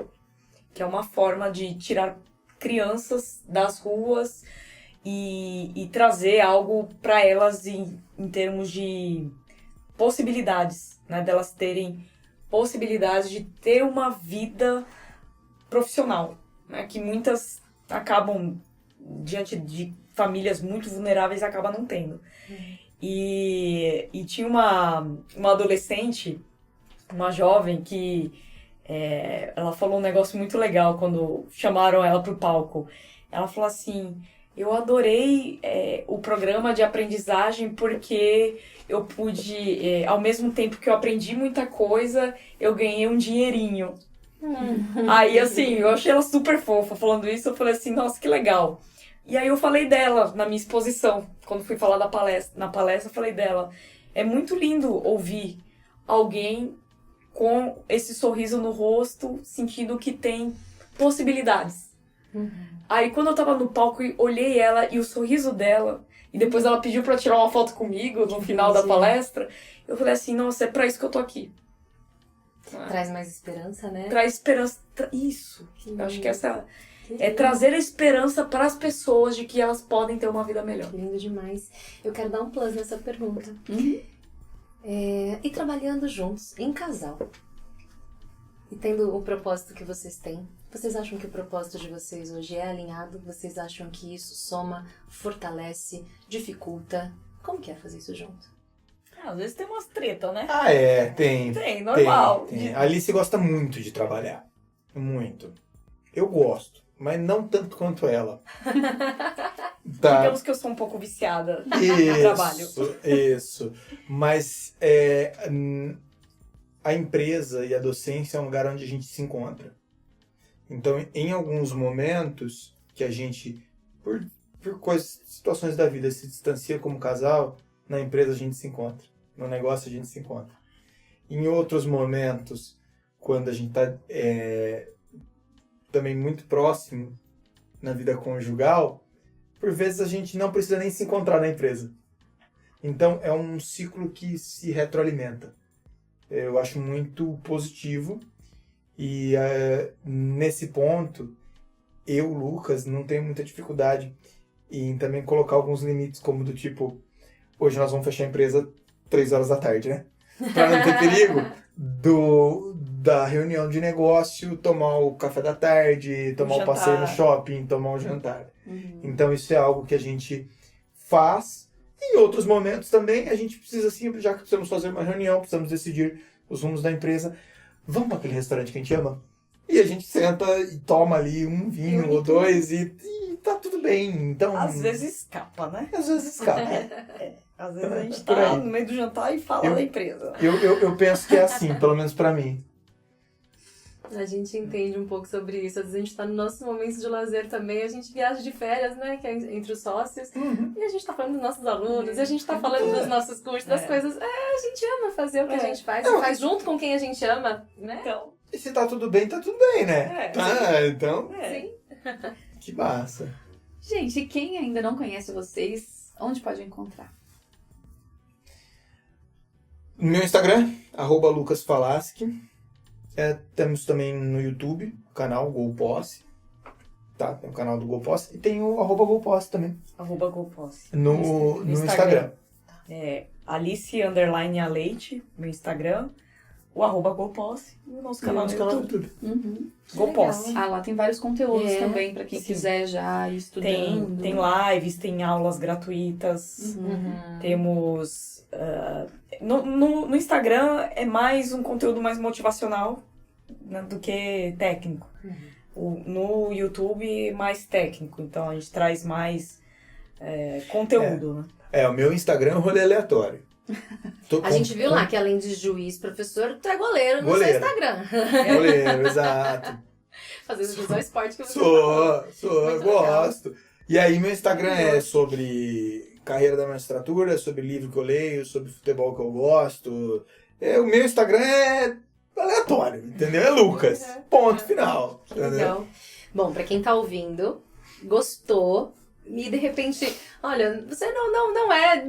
que é uma forma de tirar crianças das ruas e trazer algo para elas em termos de possibilidades, né? Delas terem possibilidades de ter uma vida profissional, né? Que muitas acabam, diante de famílias muito vulneráveis, acabam não tendo. E tinha uma adolescente, uma jovem, que ela falou um negócio muito legal quando chamaram ela pro palco. Ela falou assim: eu adorei o programa de aprendizagem porque eu pude, ao mesmo tempo que eu aprendi muita coisa, eu ganhei um dinheirinho. Aí, assim, eu achei ela super fofa falando isso. Eu falei assim, nossa, que legal. E aí eu falei dela na minha exposição, quando fui falar na palestra, eu falei dela. É muito lindo ouvir alguém com esse sorriso no rosto, sentindo que tem possibilidades. Aí quando eu tava no palco, eu olhei ela e o sorriso dela, e depois ela pediu pra tirar uma foto comigo no final da palestra, eu falei assim, nossa, é pra isso que eu tô aqui. Traz mais esperança, né? Traz esperança. Isso. Que Eu acho lindo. que essa Que é lindo. trazer a esperança para as pessoas de que elas podem ter uma vida melhor. Lindo demais. Eu quero dar um plus nessa pergunta. E trabalhando juntos, em casal, e tendo o propósito que vocês têm, vocês acham que o propósito de vocês hoje é alinhado? Vocês acham que isso soma, fortalece, dificulta? Como que é fazer isso junto? Às vezes tem umas tretas, né? Tem. Tem, normal. Tem. A Alice gosta muito de trabalhar. Muito. Eu gosto, mas não tanto quanto ela. Tá. Digamos que eu sou um pouco viciada no trabalho. Isso. Mas a empresa e a docência é um lugar onde a gente se encontra. Então, em alguns momentos que a gente, por situações da vida, se distancia como casal, na empresa a gente se encontra. No negócio a gente se encontra. Em outros momentos, quando a gente está também muito próximo na vida conjugal, por vezes a gente não precisa nem se encontrar na empresa. Então, é um ciclo que se retroalimenta. Eu acho muito positivo e nesse ponto, eu, Lucas, não tenho muita dificuldade em também colocar alguns limites, como do tipo, hoje nós vamos fechar a empresa 3 horas da tarde, né? Para não ter perigo da reunião de negócio, tomar o café da tarde, tomar o passeio no shopping, tomar um jantar. Então isso é algo que a gente faz. Em outros momentos também a gente precisa, assim, já que precisamos fazer uma reunião, precisamos decidir os rumos da empresa, vamos para aquele restaurante que a gente ama? E a gente senta e toma ali um vinho ou dois e tá tudo bem. Então, Às vezes escapa, né? às vezes escapa. Às vezes a gente Por tá aí. no meio do jantar e fala da empresa. Eu penso que é assim, pelo menos para mim. A gente entende um pouco sobre isso. Às vezes a gente tá no nosso momento de lazer também. A gente viaja de férias, né? Que é entre os sócios. E a gente tá falando dos nossos alunos. E a gente tá falando dos nossos cursos, das coisas. A gente ama fazer o que a gente faz. E faz junto com quem a gente ama, né? Então, E se tá tudo bem né? Então, Sim. que massa. Gente, quem ainda não conhece vocês, onde pode encontrar? No meu Instagram, @lucasfalaschi. Temos também no YouTube o canal GoPosse. Tá? Tem o canal do GoPosse. E tem o @GoPosse também. @GoPosse. No Instagram. Alice_Aleite, meu Instagram. O @GoPosse e o nosso canal no YouTube. GoPosse. Ah, lá tem vários conteúdos É, também pra quem sim. quiser já ir estudando. Tem lives, tem aulas gratuitas. Temos... no Instagram é mais um conteúdo mais motivacional, né, do que técnico. No YouTube mais técnico. Então a gente traz mais conteúdo, né? O meu Instagram é um rolê aleatório. A gente viu lá que além de juiz, professor, tu é goleiro no seu Goleiro. Instagram. Goleiro, exato. Fazendo jus ao esporte que você Sou, Muito gosto. E aí meu Instagram é sobre carreira da magistratura, sobre livro que eu leio, sobre futebol que eu gosto. O meu Instagram é aleatório, entendeu? É Lucas. Ponto final. Que legal. Bom, pra quem tá ouvindo, gostou e de repente, olha, você não é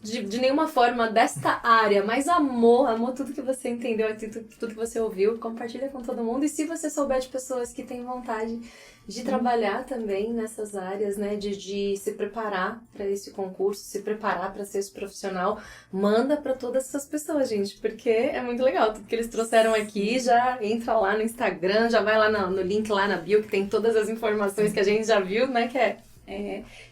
de nenhuma forma desta área, mas amou tudo que você entendeu, tudo que você ouviu, compartilha com todo mundo. E se você souber de pessoas que têm vontade de trabalhar também nessas áreas, né, de se preparar para esse concurso, se preparar para ser esse profissional, manda para todas essas pessoas, gente, porque é muito legal. Tudo que eles trouxeram aqui, já entra lá no Instagram, já vai lá no link lá na bio, que tem todas as informações que a gente já viu, né, que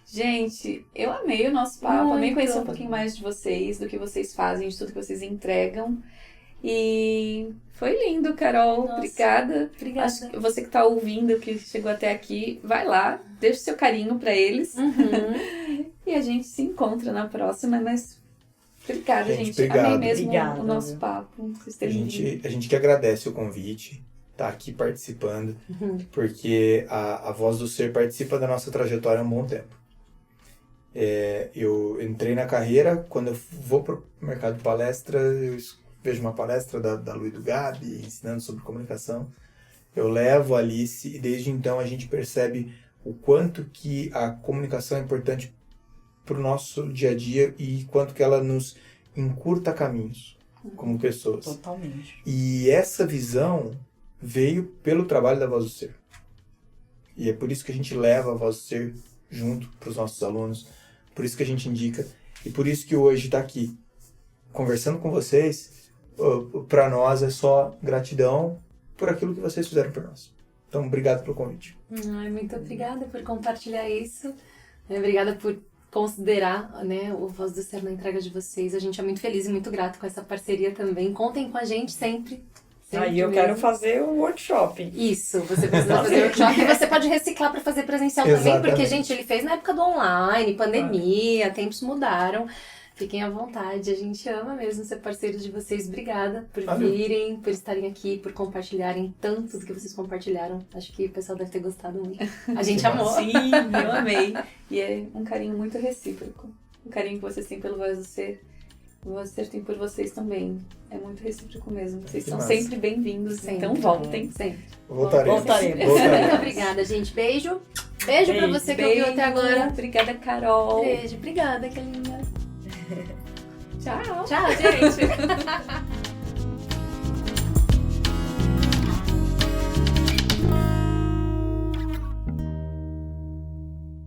Gente, eu amei o nosso papo, amei Muito. conhecer um pouquinho mais de vocês, do que vocês fazem, de tudo que vocês entregam. E foi lindo, Carol. Nossa, Obrigada. obrigada. Acho que você que tá ouvindo, que chegou até aqui, vai lá, deixa o seu carinho pra eles. E a gente se encontra na próxima, mas obrigada, gente. Obrigado. Amei mesmo Obrigada, o nosso viu? papo. Vocês A terem vindo. gente que agradece o convite, tá aqui participando, porque a Voz do Ser participa da nossa trajetória há um bom tempo. Eu entrei na carreira, quando eu vou pro mercado de palestra, eu vejo uma palestra da Lu e do Gabi, ensinando sobre comunicação. Eu levo a Alice e desde então a gente percebe o quanto que a comunicação é importante pro nosso dia a dia e quanto que ela nos encurta caminhos. como pessoas. Totalmente. E essa visão veio pelo trabalho da Voz do Ser. E é por isso que a gente leva a Voz do Ser junto para os nossos alunos, por isso que a gente indica, e por isso que hoje está aqui, conversando com vocês, para nós é só gratidão por aquilo que vocês fizeram por nós. Então, obrigado pelo convite. Ai, muito obrigada por compartilhar isso. Obrigada por considerar, né, o Voz do Ser na entrega de vocês. A gente é muito feliz e muito grato com essa parceria também. Contem com a gente sempre. Aí eu mesmo. quero fazer o workshop. Isso, você precisa fazer workshop e você pode reciclar para fazer presencial também, porque, Exatamente. gente, ele fez na época do online, pandemia, tempos mudaram. Fiquem à vontade, a gente ama mesmo ser parceiro de vocês. Obrigada por Valeu. virem, por estarem aqui, por compartilharem tanto do que vocês compartilharam. Acho que o pessoal deve ter gostado muito. A gente Que amou. Sim, eu amei. E é um carinho muito recíproco. O carinho que vocês têm pelo Voz do Ser, o Voz do Ser tem por vocês também. É muito recíproco mesmo. Vocês Que são massa. sempre bem-vindos, Sempre. então voltem. Sempre. Voltaremos. Voltaremos. Muito obrigada, gente. Beijo. Beijo pra você que ouviu até agora. Obrigada, Carol. Beijo. Obrigada, Kelinha. Tchau. Tchau, gente.